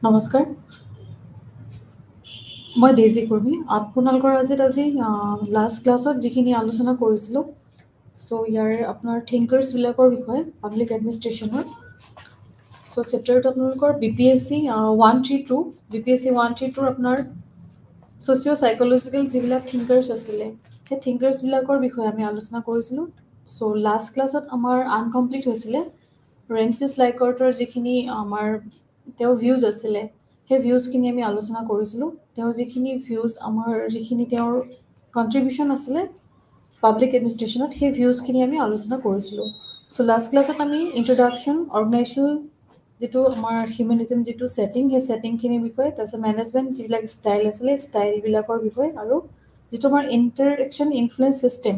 নমস্কাৰ, মই ডেইজি কৰ্মী। আপোনালোকৰ আজি লাষ্ট ক্লাছত যিখিনি আলোচনা কৰিছিলোঁ, ইয়াৰে আপোনাৰ থিংকাৰ্ছবিলাকৰ বিষয়ে পাব্লিক এডমিনিষ্ট্ৰেশ্যনৰ। চেপ্টাৰটো আপোনালোকৰ BPSC 132, BPSC 132 আপোনাৰ ছ'চিঅ' চাইক'লজিকেল যিবিলাক থিংকাৰ্ছ আছিলে, সেই থিংকাৰ্ছবিলাকৰ বিষয়ে আমি আলোচনা কৰিছিলোঁ। লাষ্ট ক্লাছত আমাৰ আনকমপ্লিট হৈছিলে ৰেঞ্চিছ লাইকাৰ্টৰ যিখিনি আমাৰ তেওঁ ভিউজ আছিলে, সেই ভিউজখিনি আমি আলোচনা কৰিছিলোঁ। তেওঁ যিখিনি ভিউজ যিখিনি তেওঁৰ কণ্ট্ৰিবিউশ্যন আছিলে পাব্লিক এডমিনিষ্ট্ৰেশ্যনত, সেই ভিউজখিনি আমি আলোচনা কৰিছিলোঁ। লাষ্ট ক্লাছত আমি ইণ্ট্ৰডাকশ্যন, অৰ্গেনাইজেশ্যনেল যিটো আমাৰ হিউমেনিজম যিটো ছেটিং, সেই ছেটিংখিনিৰ বিষয়ে, তাৰপিছত মেনেজমেণ্ট যিবিলাক ষ্টাইল আছিলে, ষ্টাইলবিলাকৰ বিষয়ে, আৰু যিটো আমাৰ ইণ্টাৰেকশ্যন ইনফ্লুৱেঞ্চ ছিষ্টেম,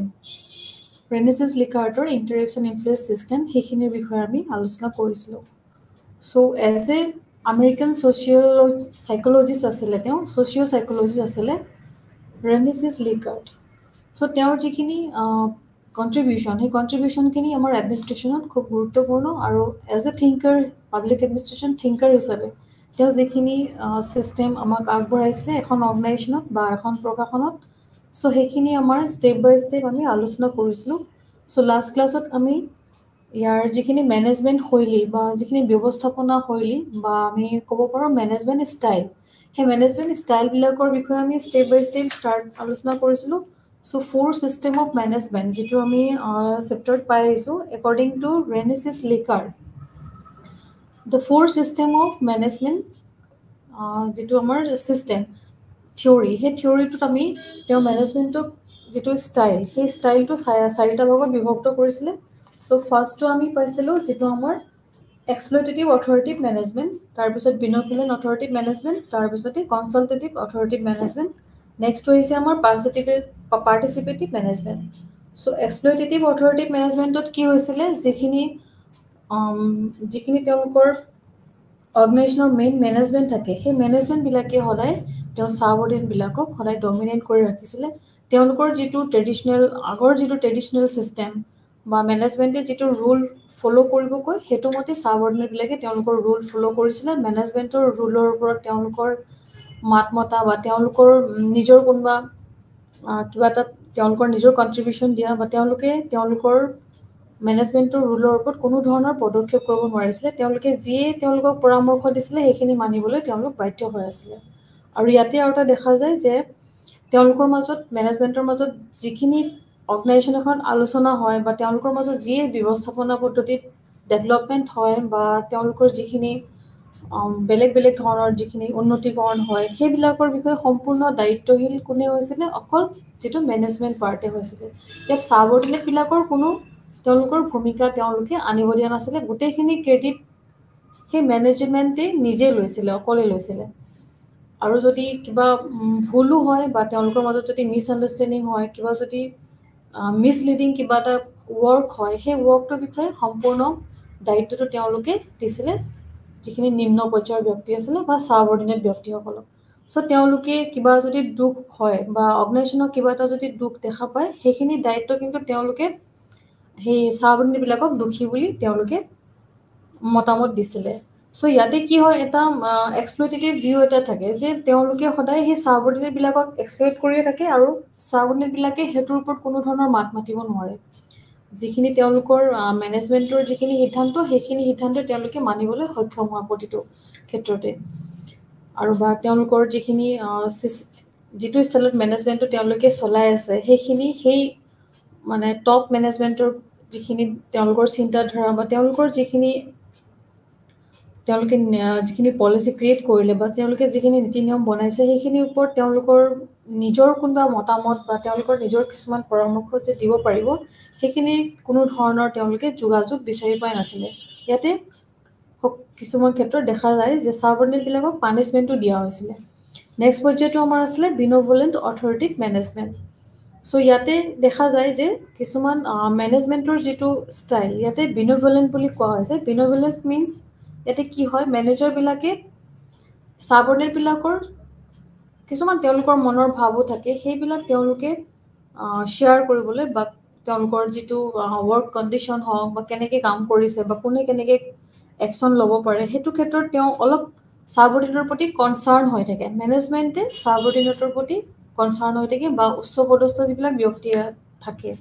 ৰেনেচিছ লিকাৰ্টৰ ইণ্টাৰেকশ্যন ইনফ্লুৱেঞ্চ ছিষ্টেম, সেইখিনিৰ বিষয়ে আমি আলোচনা কৰিছিলোঁ। এজ এ আমেৰিকান চাইক'লজিষ্ট আছিলে, তেওঁ ছ'চিঅ' চাইক'লজিষ্ট আছিলে ৰেনেচিছ লিকাৰ্ট। তেওঁৰ যিখিনি কণ্ট্ৰিবিউশ্যন, সেই কণ্ট্ৰিবিউশ্যনখিনি আমাৰ এডমিনিষ্ট্ৰেশ্যনত খুব গুৰুত্বপূৰ্ণ, আৰু as a thinker, public administration thinker হিচাপে তেওঁ যিখিনি ছিষ্টেম আমাক আগবঢ়াইছিলে এখন অৰ্গেনাইজেশ্যনত বা এখন প্ৰশাসনত, সেইখিনি আমাৰ ষ্টেপ বাই ষ্টেপ আমি আলোচনা কৰিছিলোঁ। লাষ্ট ক্লাছত আমি ইয়াৰ যিখিনি মেনেজমেণ্ট শৈলী বা যিখিনি ব্যৱস্থাপনা শৈলী, বা আমি ক'ব পাৰোঁ মেনেজমেণ্ট ষ্টাইল, সেই মেনেজমেণ্ট ষ্টাইলবিলাকৰ বিষয়ে আমি ষ্টেপ বাই ষ্টেপ আলোচনা কৰিছিলোঁ। 4 ছিষ্টেম অফ মেনেজমেণ্ট, যিটো আমি চেপ্টাৰত পাই আহিছোঁ according to Rensis Likert. The 4 system of management, যিটো আমাৰ ছিষ্টেম থিয়ৰী, সেই থিয়ৰীটোত আমি তেওঁ মেনেজমেণ্টক যিটো ষ্টাইল, সেই ষ্টাইলটো 4টা ভাগত বিভক্ত কৰিছিলে। ফাৰ্ষ্টটো আমি পাইছিলোঁ যিটো আমাৰ এক্সপ্লইটেটিভ অথৰিটিভ মেনেজমেণ্ট, তাৰপিছত বিন'কুলেণ্ট অথৰিটিভ মেনেজমেণ্ট, তাৰপিছতে কনচালটেটিভ অথৰিটিভ মেনেজমেণ্ট, নেক্সটটো হৈছে আমাৰ পাৰ্টিচিপেটিভ মেনেজমেণ্ট। এক্সপ্লইটেটিভ অথৰিটিভ মেনেজমেণ্টত কি হৈছিলে, যিখিনি তেওঁলোকৰ অৰ্গেনাইজেশ্যনৰ মেইন মেনেজমেণ্ট থাকে, সেই মেনেজমেণ্টবিলাকে সদায় তেওঁৰ ছাবঅৰ্ডিনেটবিলাকক সদায় ডমিনেট কৰি ৰাখিছিলে। তেওঁলোকৰ যিটো আগৰ যিটো ট্ৰেডিশ্যনেল ছিষ্টেম বা মেনেজমেণ্টে যিটো ৰুল ফ'ল' কৰিব কয়, সেইটো মতে ছাবঅৰ্ডিনেটবিলাকে তেওঁলোকৰ ৰুল ফ'ল' কৰিছিলে। মেনেজমেণ্টৰ ৰুলৰ ওপৰত তেওঁলোকৰ মাত মতা বা তেওঁলোকৰ নিজৰ কোনোবা কিবা এটা তেওঁলোকৰ নিজৰ কণ্ট্ৰিবিউশ্যন দিয়া, বা তেওঁলোকৰ মেনেজমেণ্টৰ ৰুলৰ ওপৰত কোনো ধৰণৰ পদক্ষেপ কৰিব নোৱাৰিছিলে। তেওঁলোকে যিয়ে তেওঁলোকক পৰামৰ্শ দিছিলে, সেইখিনি মানিবলৈ তেওঁলোক বাধ্য হৈ আছিলে। আৰু ইয়াতে আৰু এটা দেখা যায় যে তেওঁলোকৰ মাজত, মেনেজমেণ্টৰ মাজত যিখিনি অৰ্গেনাইজেশ্যন এখন আলোচনা হয়, বা তেওঁলোকৰ মাজত যিয়ে ব্যৱস্থাপনা পদ্ধতিত ডেভেলপমেণ্ট হয়, বা তেওঁলোকৰ যিখিনি বেলেগ বেলেগ ধৰণৰ যিখিনি উন্নতিকৰণ হয়, সেইবিলাকৰ বিষয়ে সম্পূৰ্ণ দায়িত্বশীল কোনে হৈছিলে, অকল যিটো মেনেজমেণ্ট পাৰ্টে হৈছিলে। ইয়াত ছাবঅৰ্ডিনেটবিলাকৰ কোনো তেওঁলোকৰ ভূমিকা তেওঁলোকে আনিব দিয়া নাছিলে। গোটেইখিনি ক্ৰেডিট সেই মেনেজমেণ্টেই নিজে লৈছিলে, অকলে লৈছিলে। আৰু যদি কিবা ভুলো হয়, বা তেওঁলোকৰ মাজত যদি মিছআণ্ডাৰষ্টেণ্ডিং হয়, কিবা যদি মিছলিডিং কিবা এটা ৱৰ্ক হয়, সেই ৱৰ্কটোৰ বিষয়ে সম্পূৰ্ণ দায়িত্বটো তেওঁলোকে দিছিলে যিখিনি নিম্ন পৰ্যায়ৰ ব্যক্তি আছিলে বা ছাবঅৰ্ডিনেট ব্যক্তিসকলক। তেওঁলোকে কিবা যদি দুখ হয়, বা অৰ্গেনাইজেশ্যনক কিবা এটা যদি দুখ দেখা পায়, সেইখিনি দায়িত্ব কিন্তু তেওঁলোকে সেই ছাবঅৰ্ডিনেটবিলাকক দোষী বুলি তেওঁলোকে মতামত দিছিলে। ইয়াতে কি হয়, এটা এক্সপ্লইটেটিভ ভিউ এটা থাকে যে তেওঁলোকে সদায় সেই ছাবঅৰ্ডিনেটবিলাকক এক্সপ্লইট কৰিয়ে থাকে, আৰু ছাবঅৰ্ডিনেটবিলাকে সেইটোৰ ওপৰত কোনো ধৰণৰ মাত মাতিব নোৱাৰে। যিখিনি তেওঁলোকৰ মেনেজমেণ্টৰ যিখিনি সিদ্ধান্ত, সেইখিনি সিদ্ধান্ত তেওঁলোকে মানিবলৈ সক্ষম হোৱা প্ৰতিটো ক্ষেত্ৰতে। আৰু বা তেওঁলোকৰ যিটো ষ্টাইলত মেনেজমেণ্টটো তেওঁলোকে চলাই আছে, সেই মানে টপ মেনেজমেণ্টৰ যিখিনি তেওঁলোকৰ চিন্তাধাৰা, বা তেওঁলোকে যিখিনি পলিচি ক্ৰিয়েট কৰিলে, বা তেওঁলোকে যিখিনি নীতি নিয়ম বনাইছে, সেইখিনিৰ ওপৰত তেওঁলোকৰ নিজৰ কোনোবা মতামত বা তেওঁলোকৰ নিজৰ কিছুমান পৰামৰ্শ যে দিব পাৰিব, সেইখিনি কোনো ধৰণৰ তেওঁলোকে যোগাযোগ বিচাৰি পোৱা নাছিলে। ইয়াতে কিছুমান ক্ষেত্ৰত দেখা যায় যে ছাবঅৰ্ডিনেটবিলাকক পানিছমেণ্টো দিয়া হৈছিলে। নেক্সট পৰ্যায়টো আমাৰ আছিলে বিন'ভলেণ্ট অথৰিটিভ মেনেজমেণ্ট। ইয়াতে দেখা যায় যে কিছুমান মেনেজমেণ্টৰ যিটো ষ্টাইল, ইয়াতে বিন'ভলেণ্ট বুলি কোৱা হৈছে। বিন'ভলেণ্ট মিনছ ইয়াতে কি হয়, মেনেজাৰবিলাকে ছাবঅৰ্ডিনেটবিলাকৰ কিছুমান তেওঁলোকৰ মনৰ ভাৱো থাকে, সেইবিলাক তেওঁলোকে শ্বেয়াৰ কৰিবলৈ, বা তেওঁলোকৰ যিটো ৱৰ্ক কণ্ডিশ্যন হওক, বা কেনেকৈ কাম কৰিছে, বা কোনে কেনেকৈ একশ্যন ল'ব পাৰে, সেইটো ক্ষেত্ৰত তেওঁ অলপ ছাবঅৰ্ডিনেটৰ প্ৰতি কনচাৰ্ণ হৈ থাকে, মেনেজমেণ্টে ছাবঅৰ্ডিনেটৰ প্ৰতি কনচাৰ্ণ হৈ থাকে বা উচ্চপদস্থ যিবিলাক ব্যক্তি থাকে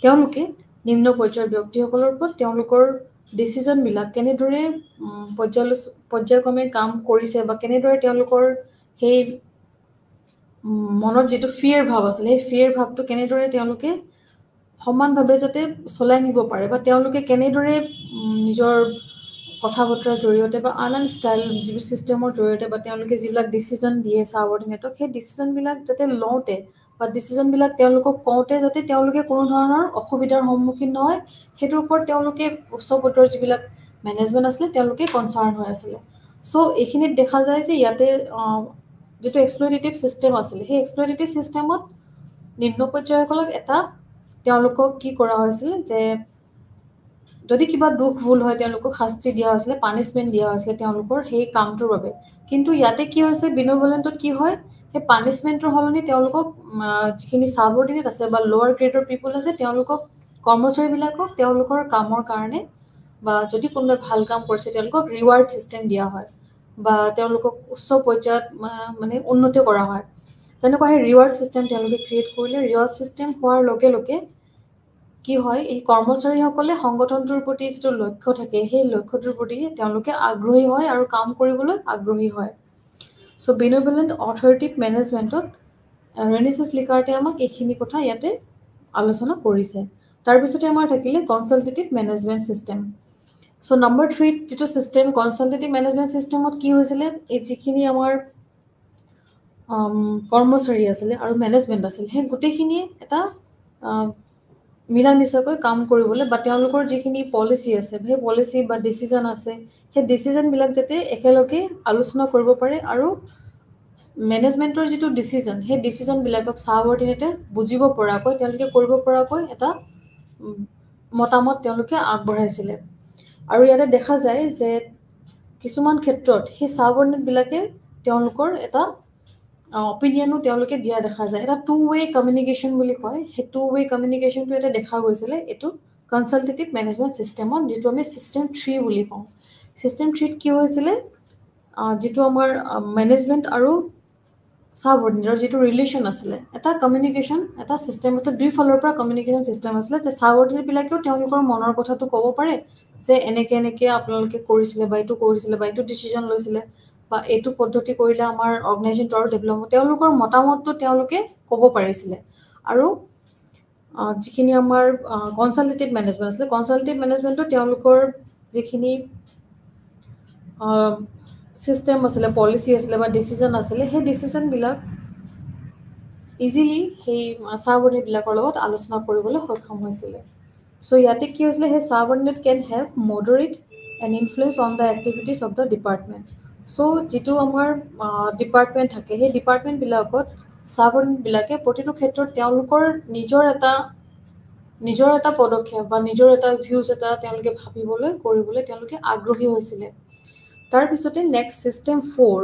তেওঁলোকে নিম্ন পৰ্যায়ৰ ব্যক্তিসকলৰ ওপৰত তেওঁলোকৰ ডিচিজনবিলাক কেনেদৰে পৰ্যায়ক্ৰমে কাম কৰিছে বা কেনেদৰে তেওঁলোকৰ সেই মনত যিটো ফিয়েৰ ভাৱ আছিলে সেই ফিয়েৰ ভাৱটো কেনেদৰে তেওঁলোকে সমানভাৱে যাতে চলাই নিব পাৰে বা তেওঁলোকে কেনেদৰে নিজৰ কথা বতৰাৰ জৰিয়তে বা আন ষ্টাইল যিবোৰ ছিষ্টেমৰ জৰিয়তে বা তেওঁলোকে যিবিলাক ডিচিজন দিয়ে ছাবঅৰ্ডিনেটক সেই ডিচিজনবিলাক যাতে লওঁতে বা ডিচিজনবিলাক তেওঁলোকক কওঁতে যাতে তেওঁলোকে কোনো ধৰণৰ অসুবিধাৰ সন্মুখীন নহয় সেইটোৰ ওপৰত তেওঁলোকে উচ্চ পদৰ যিবিলাক মেনেজমেণ্ট আছিলে তেওঁলোকে কনচাৰ্ণ হৈ আছিলে। চ' এইখিনিত দেখা যায় যে ইয়াতে যিটো এক্সপ্লইটেটিভ ছিষ্টেম আছিলে সেই এক্সপ্লইটেটিভ ছিষ্টেমত নিম্ন পৰ্যায়সকলক এটা তেওঁলোকক কি কৰা হৈছিল যে যদি কিবা দুখ ভুল হয় তেওঁলোকক শাস্তি দিয়া হৈছিলে, পানিছমেণ্ট দিয়া হৈছিলে তেওঁলোকৰ সেই কামটোৰ বাবে। কিন্তু ইয়াতে কি হৈছে বিন'ভলেণ্টত কি হয় সেই পানিছমেণ্টৰ সলনি তেওঁলোকক যিখিনি ছাবঅৰ্ডিনেট আছে বা লোৱাৰ গ্ৰেডৰ পিপল আছে তেওঁলোকক কৰ্মচাৰীবিলাকক তেওঁলোকৰ কামৰ কাৰণে বা যদি কোনোবাই ভাল কাম কৰিছে তেওঁলোকক ৰিৱাৰ্ড ছিষ্টেম দিয়া হয় বা তেওঁলোকক উচ্চ পৰ্যায়ত মানে উন্নতি কৰা হয়। তেনেকুৱা সেই ৰিৱাৰ্ড ছিষ্টেম তেওঁলোকে ক্ৰিয়েট কৰিলে। ৰিৱাৰ্ড ছিষ্টেম হোৱাৰ লগে লগে কি হয় এই কৰ্মচাৰীসকলে সংগঠনটোৰ প্ৰতি যিটো লক্ষ্য থাকে সেই লক্ষ্যটোৰ প্ৰতি তেওঁলোকে আগ্ৰহী হয় আৰু কাম কৰিবলৈ আগ্ৰহী হয়। চ' বিন'ভলেণ্ট অথৰিটিভ মেনেজমেণ্টত ৰেনিচাছ লিকাৰ্টে আমাক এইখিনি কথা ইয়াতে আলোচনা কৰিছে। তাৰপিছতে আমাৰ থাকিলে কনচালটেটিভ মেনেজমেণ্ট ছিষ্টেম। চ' নম্বৰ 3 যিটো ছিষ্টেম কনচালটেটিভ মেনেজমেণ্ট ছিষ্টেমত কি হৈছিলে এই যিখিনি আমাৰ কৰ্মচাৰী আছিলে আৰু মেনেজমেণ্ট আছিল সেই গোটেইখিনিয়ে এটা মিলা মিছাকৈ কাম কৰিবলৈ বা তেওঁলোকৰ যিখিনি পলিচি আছে সেই পলিচি বা ডিচিজন আছে সেই ডিচিজনবিলাক যাতে একেলগে আলোচনা কৰিব পাৰে আৰু মেনেজমেণ্টৰ যিটো ডিচিজন সেই ডিচিজনবিলাকক ছাবঅৰ্ডিনেটে বুজিব পৰাকৈ তেওঁলোকে কৰিব পৰাকৈ এটা মতামত তেওঁলোকে আগবঢ়াইছিলে। আৰু ইয়াতে দেখা যায় যে কিছুমান ক্ষেত্ৰত সেই ছাবঅৰ্ডিনেটবিলাকে তেওঁলোকৰ এটা অপিনিয়নো তেওঁলোকে দিয়া দেখা যায়। এটা টু ৱে কমিউনিকেশ্যন বুলি কয়, সেই টু ৱে কমিউনিকেশ্যনটো এটা দেখা গৈছিলে এইটো কনচালটেটিভ মেনেজমেণ্ট ছিষ্টেমত যিটো আমি ছিষ্টেম 3 বুলি কওঁ। ছিষ্টেম 3ত কি হৈছিলে যিটো আমাৰ মেনেজমেণ্ট আৰু ছাবঅৰ্ডিনেটৰ যিটো ৰিলেশ্যন আছিলে এটা কমিউনিকেশ্যন এটা ছিষ্টেম আছিলে দুইফালৰ পৰা কমিউনিকেশ্যন ছিষ্টেম আছিলে যে ছাবঅৰ্ডিনেটবিলাকেও তেওঁলোকৰ মনৰ কথাটো ক'ব পাৰে যে এনেকৈ আপোনালোকে কৰিছিলে বা এইটো ডিচিজন লৈছিলে বা এইটো পদ্ধতি কৰিলে আমাৰ অৰ্গেনাইজেশ্যনটো আৰু ডেভেলপ হ'ব তেওঁলোকৰ মতামতটো তেওঁলোকে ক'ব পাৰিছিলে। আৰু যিখিনি আমাৰ কনচালটেটিভ মেনেজমেণ্ট আছিলে কনচালটেটিভ মেনেজমেণ্টটো তেওঁলোকৰ যিখিনি ছিষ্টেম আছিলে পলিচি আছিলে বা ডিচিজন আছিলে সেই ডিচিজনবিলাক ইজিলি সেই ছাবঅৰ্ডিনেটবিলাকৰ লগত আলোচনা কৰিবলৈ সক্ষম হৈছিলে। চ' ইয়াতে কি হৈছিলে সেই subordinate can have moderate and influence on the activities of the department. So' যিটো আমাৰ ডিপাৰ্টমেণ্ট থাকে সেই ডিপাৰ্টমেণ্টবিলাকত ছাবঅৰ্ডিনেটবিলাকে প্ৰতিটো ক্ষেত্ৰত তেওঁলোকৰ নিজৰ এটা পদক্ষেপ বা নিজৰ এটা ভিউজ এটা তেওঁলোকে ভাবিবলৈ কৰিবলৈ তেওঁলোকে আগ্ৰহী হৈছিলে। তাৰপিছতে নেক্সট ছিষ্টেম 4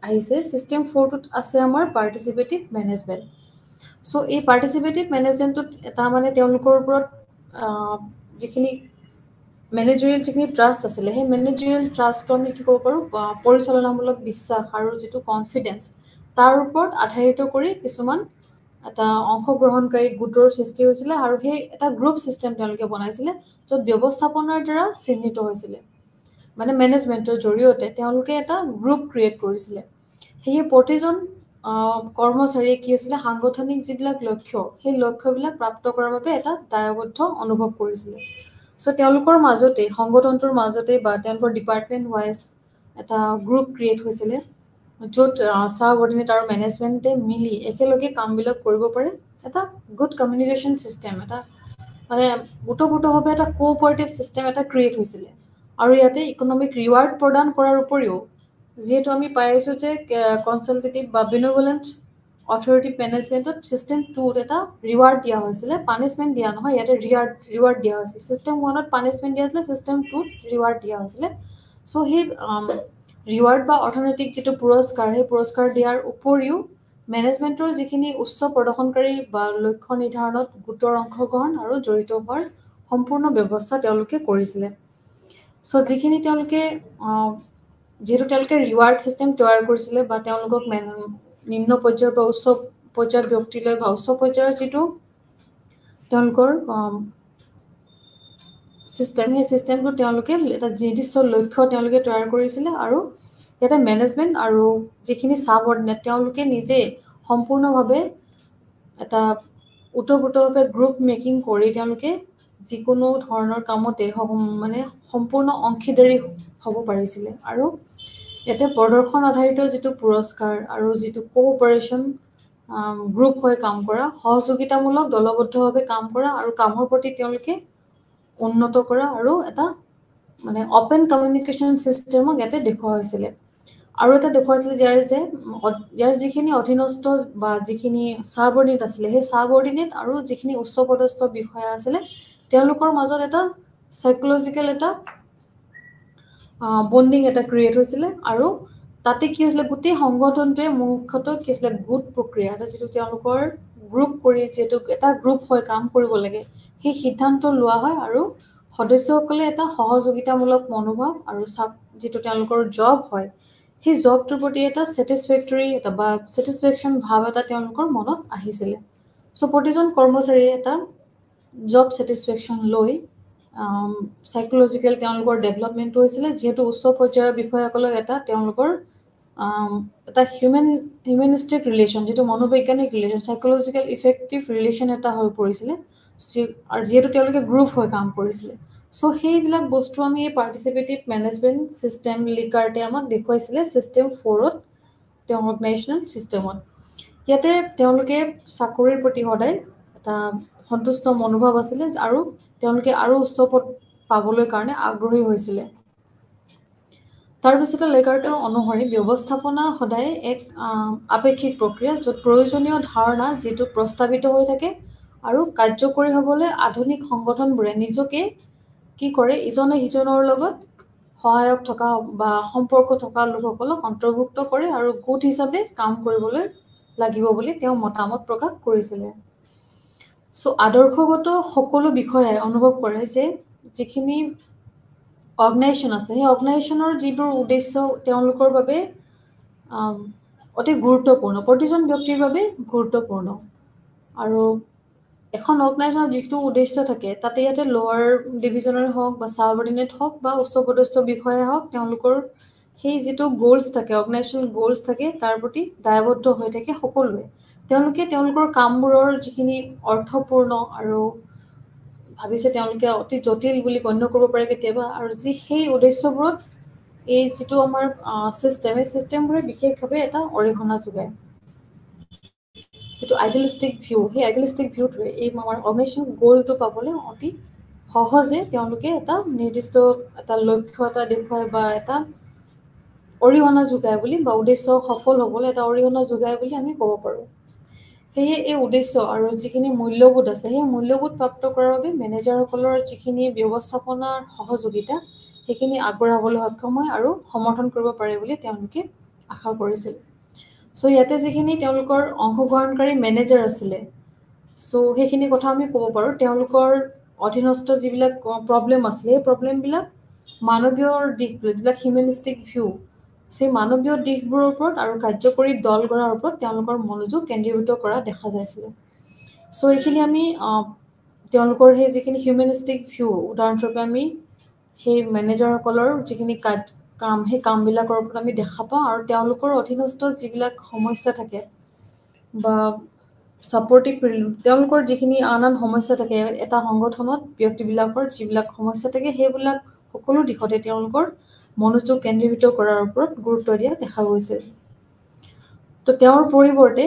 আহিছে। ছিষ্টেম 4টোত আছে আমাৰ পাৰ্টিচিপেটিভ মেনেজমেণ্ট। চ' এই পাৰ্টিচিপেটিভ মেনেজমেণ্টটোত এটা মানে তেওঁলোকৰ ওপৰত যিখিনি মেনেজেৰিয়েল যিখিনি ট্ৰাষ্ট আছিলে সেই মেনেজেৰিয়েল ট্ৰাষ্টটো আমি কি ক'ব পাৰোঁ পৰিচালনামূলক বিশ্বাস আৰু যিটো কনফিডেঞ্চ তাৰ ওপৰত আধাৰিত কৰি কিছুমান এটা অংশগ্ৰহণকাৰী গোটৰ সৃষ্টি হৈছিলে আৰু সেই এটা গ্ৰুপ ছিষ্টেম তেওঁলোকে বনাইছিলে য'ত ব্যৱস্থাপনাৰ দ্বাৰা চিহ্নিত হৈছিলে। মানে মেনেজমেণ্টৰ জৰিয়তে তেওঁলোকে এটা গ্ৰুপ ক্ৰিয়েট কৰিছিলে। সেয়ে প্ৰতিজন কৰ্মচাৰীয়ে কি আছিলে সাংগঠনিক যিবিলাক লক্ষ্য সেই লক্ষ্যবিলাক প্ৰাপ্ত কৰাৰ বাবে এটা দায়বদ্ধ অনুভৱ কৰিছিলে। চ' তেওঁলোকৰ মাজতে সংগঠনটোৰ মাজতে বা তেওঁলোকৰ ডিপাৰ্টমেণ্ট ৱাইজ এটা গ্ৰুপ ক্ৰিয়েট হৈছিলে য'ত ছাবঅৰ্ডিনেট আৰু মেনেজমেণ্টে মিলি একেলগে কামবিলাক কৰিব পাৰে। এটা গুড কমিউনিকেশ্যন ছিষ্টেম এটা মানে ওতঃপ্ৰোতভাৱে এটা কোঅপাৰেটিভ ছিষ্টেম এটা ক্ৰিয়েট হৈছিলে। আৰু ইয়াতে ইকনমিক ৰিৱাৰ্ড প্ৰদান কৰাৰ উপৰিও যিহেতু আমি পাই আছোঁ যে কনচালটেটিভ বা বিন'ভলেণ্ট অথৰিটিভ মেনেজমেণ্টত ছিষ্টেম 2ত এটা ৰিৱাৰ্ড দিয়া হৈছিলে, পানিছমেণ্ট দিয়া নহয় ইয়াতে ৰিৱাৰ্ড দিয়া হৈছিলে। ছিষ্টেম 1ত পানিছমেণ্ট দিয়া হৈছিলে, ছিষ্টেম 2ত ৰিৱাৰ্ড দিয়া হৈছিলে। চ' সেই ৰিৱাৰ্ড বা অৰ্থনৈতিক যিটো পুৰস্কাৰ সেই পুৰস্কাৰ দিয়াৰ উপৰিও মেনেজমেণ্টৰ যিখিনি উচ্চ প্ৰদৰ্শনকাৰী বা লক্ষ্য নিৰ্ধাৰণত গোটৰ অংশগ্ৰহণ আৰু জড়িত হোৱাৰ সম্পূৰ্ণ ব্যৱস্থা তেওঁলোকে কৰিছিলে। চ' যিখিনি তেওঁলোকে যিহেতু তেওঁলোকে ৰিৱাৰ্ড ছিষ্টেম তৈয়াৰ কৰিছিলে বা তেওঁলোকক নিম্ন পৰ্যায়ৰ পৰা উচ্চ পৰ্যায়ৰ ব্যক্তিলৈ বা উচ্চ পৰ্যায়ৰ যিটো তেওঁলোকৰ ছিষ্টেম, সেই ছিষ্টেমটো তেওঁলোকে এটা নিৰ্দিষ্ট লক্ষ্য তেওঁলোকে তৈয়াৰ কৰিছিলে আৰু ইয়াতে মেনেজমেণ্ট আৰু যিখিনি ছাবঅৰ্ডিনেট তেওঁলোকে নিজে সম্পূৰ্ণভাৱে এটা ওতঃপ্ৰোতভাৱে গ্ৰুপ মেকিং কৰি তেওঁলোকে যিকোনো ধৰণৰ কামতে মানে সম্পূৰ্ণ অংশীদাৰী হ'ব পাৰিছিলে। আৰু ইয়াতে প্ৰদৰ্শন আধাৰিত যিটো পুৰস্কাৰ আৰু যিটো কোঅপাৰেশ্যন গ্ৰুপ হৈ কাম কৰা, সহযোগিতামূলক দলবদ্ধভাৱে কাম কৰা আৰু কামৰ প্ৰতি তেওঁলোকে উন্নত কৰা আৰু এটা মানে অপেন কমিউনিকেশ্যন ছিষ্টেমক ইয়াতে দেখুওৱা হৈছিলে। আৰু এটা দেখুৱাইছিলে ইয়াৰ যিখিনি অধীনস্থ বা যিখিনি ছাবঅৰ্ডিনেট আছিলে, সেই ছাবঅৰ্ডিনেট আৰু যিখিনি উচ্চপদস্থ বিষয়া আছিলে তেওঁলোকৰ মাজত এটা চাইকলজিকেল এটা বণ্ডিং এটা ক্ৰিয়েট হৈছিলে। আৰু তাতে কি হৈছিলে, গোটেই সংগঠনটোৱে মুখ্যতঃ কি আছিলে, গোট প্ৰক্ৰিয়া এটা যিটো তেওঁলোকৰ গ্ৰুপ কৰি যিহেতু এটা গ্ৰুপ হৈ কাম কৰিব লাগে, সেই সিদ্ধান্ত লোৱা হয় আৰু সদস্যসকলে এটা সহযোগিতামূলক মনোভাৱ আৰু যিটো তেওঁলোকৰ জব হয়, সেই জবটোৰ প্ৰতি এটা ছেটিছফেক্টৰী এটা বা ছেটিছফেকশ্যন ভাৱ এটা তেওঁলোকৰ মনত আহিছিলে। চ' প্ৰতিজন কৰ্মচাৰীয়ে এটা জব ছেটিছফেকশ্যন লৈ চাইকলজিকেল তেওঁলোকৰ ডেভেলপমেণ্টটো হৈছিলে, যিহেতু উচ্চ পৰ্যায়ৰ বিষয়াসকলক এটা তেওঁলোকৰ এটা হিউমেনিষ্টিক ৰিলেশ্যন, যিটো মনোবৈজ্ঞানিক ৰিলেশ্যন, চাইকলজিকেল ইফেক্টিভ ৰিলেশ্যন এটা হৈ পৰিছিলে, আৰু যিহেতু তেওঁলোকে গ্ৰুপ হৈ কাম কৰিছিলে। চ' সেইবিলাক বস্তু আমি এই পাৰ্টিচিপেটিভ মেনেজমেণ্ট ছিষ্টেম লিকাৰ্টে আমাক দেখুৱাইছিলে ছিষ্টেম 4ত, তেওঁ অৰ্গেনাইজেশ্যনেল ছিষ্টেমত। ইয়াতে তেওঁলোকে চাকৰিৰ প্ৰতি সদায় এটা সন্তুষ্ট মনোভাৱ আছিলে আৰু তেওঁলোকে আৰু উচ্চ পদ পাবলৈ কাৰণে আগ্ৰহী হৈছিলে। তাৰপিছতে লেগাৰ্টৰ অনুসৰি ব্যৱস্থাপনা সদায় এক আপেক্ষিক প্ৰক্ৰিয়া, য'ত প্ৰয়োজনীয় ধাৰণা যিটো প্ৰস্তাৱিত হৈ থাকে আৰু কাৰ্যকৰী হ'বলৈ আধুনিক সংগঠনবোৰে নিজকে কি কৰে, ইজনে সিজনৰ লগত সহায়ক থকা বা সম্পৰ্ক থকা লোকসকলক অন্তৰ্ভুক্ত কৰে আৰু গোট হিচাপে কাম কৰিবলৈ লাগিব বুলি তেওঁ মতামত প্ৰকাশ কৰিছিলে। চ' আদৰ্শগত সকলো বিষয়াই অনুভৱ কৰে যে যিখিনি অৰ্গেনাইজেশ্যন আছে, সেই অৰ্গেনাইজেশ্যনৰ যিবোৰ উদ্দেশ্য তেওঁলোকৰ বাবে অতি গুৰুত্বপূৰ্ণ, প্ৰতিজন ব্যক্তিৰ বাবে গুৰুত্বপূৰ্ণ। আৰু এখন অৰ্গেনাইজেশ্যনৰ যিটো উদ্দেশ্য থাকে, তাতে ইয়াতে লোৱাৰ ডিভিজনৰে হওক বা ছাবঅৰ্ডিনেট হওক বা উচ্চপদস্থ বিষয়াই হওক, তেওঁলোকৰ সেই যিটো গ'লছ থাকে, অৰ্গেনাইজেশ্যনেল গ'লছ থাকে, তাৰ প্ৰতি দায়বদ্ধ হৈ থাকে সকলোৱে। তেওঁলোকে তেওঁলোকৰ কামবোৰৰ যিখিনি অৰ্থপূৰ্ণ আৰু ভাবিছে তেওঁলোকে অতি জটিল বুলি গণ্য কৰিব পাৰে কেতিয়াবা, আৰু সেই উদ্দেশ্যবোৰত এই যিটো আমাৰ ছিষ্টেম, এই ছিষ্টেমবোৰে বিশেষভাৱে এটা অৰিহণা যোগায়। যিটো আইডিয়েলিষ্টিক ভিউ, সেই আইডিয়েলিষ্টিক ভিউটোৱে এই আমাৰ অৰ্গেনাইজেশ্যন গ'লটো পাবলৈ অতি সহজে তেওঁলোকে এটা নিৰ্দিষ্ট এটা লক্ষ্য এটা দেখুৱায় বা এটা অৰিহণা যোগায় বুলি, বা উদ্দেশ্য সফল হ'বলৈ এটা অৰিহণা যোগায় বুলি আমি ক'ব পাৰোঁ। সেয়ে এই উদ্দেশ্য আৰু যিখিনি মূল্যবোধ আছে, সেই মূল্যবোধ প্ৰাপ্ত কৰাৰ বাবে মেনেজাৰসকলৰ যিখিনি ব্যৱস্থাপনাৰ সহযোগিতা, সেইখিনি আগবঢ়াবলৈ সক্ষম হয় আৰু সমৰ্থন কৰিব পাৰে বুলি তেওঁলোকে আশা কৰিছিল। চ' ইয়াতে যিখিনি তেওঁলোকৰ অংশগ্ৰহণকাৰী মেনেজাৰ আছিলে, চ' সেইখিনি কথা আমি ক'ব পাৰোঁ। তেওঁলোকৰ অধীনস্থ যিবিলাক প্ৰব্লেম আছিলে, সেই প্ৰব্লেমবিলাক মানৱীয় দিশবোৰ, যিবিলাক হিউমেনিষ্টিক ভিউ, সেই মানৱীয় দিশবোৰৰ ওপৰত আৰু কাৰ্যকৰী দল গঢ়াৰ ওপৰত তেওঁলোকৰ মনোযোগ কেন্দ্ৰীভূত কৰা দেখা যাইছিলে। চ' এইখিনি আমি তেওঁলোকৰ সেই যিখিনি হিউমেনিষ্টিক ভিউ, উদাহৰণস্বৰূপে আমি সেই মেনেজাৰসকলৰ যিখিনি কাম, সেই কামবিলাকৰ ওপৰত আমি দেখা পাওঁ। আৰু তেওঁলোকৰ অধীনস্থ যিবিলাক সমস্যা থাকে বা ছাপৰ্টিভ, তেওঁলোকৰ যিখিনি আন সমস্যা থাকে এটা সংগঠনত, ব্যক্তিবিলাকৰ যিবিলাক সমস্যা থাকে, সেইবিলাক সকলো দিশতে তেওঁলোকৰ মনোযোগ কেন্দ্ৰীভূত কৰাৰ ওপৰত গুৰুত্ব দিয়া দেখা গৈছিল। তো তেওঁৰ পৰিৱৰ্তে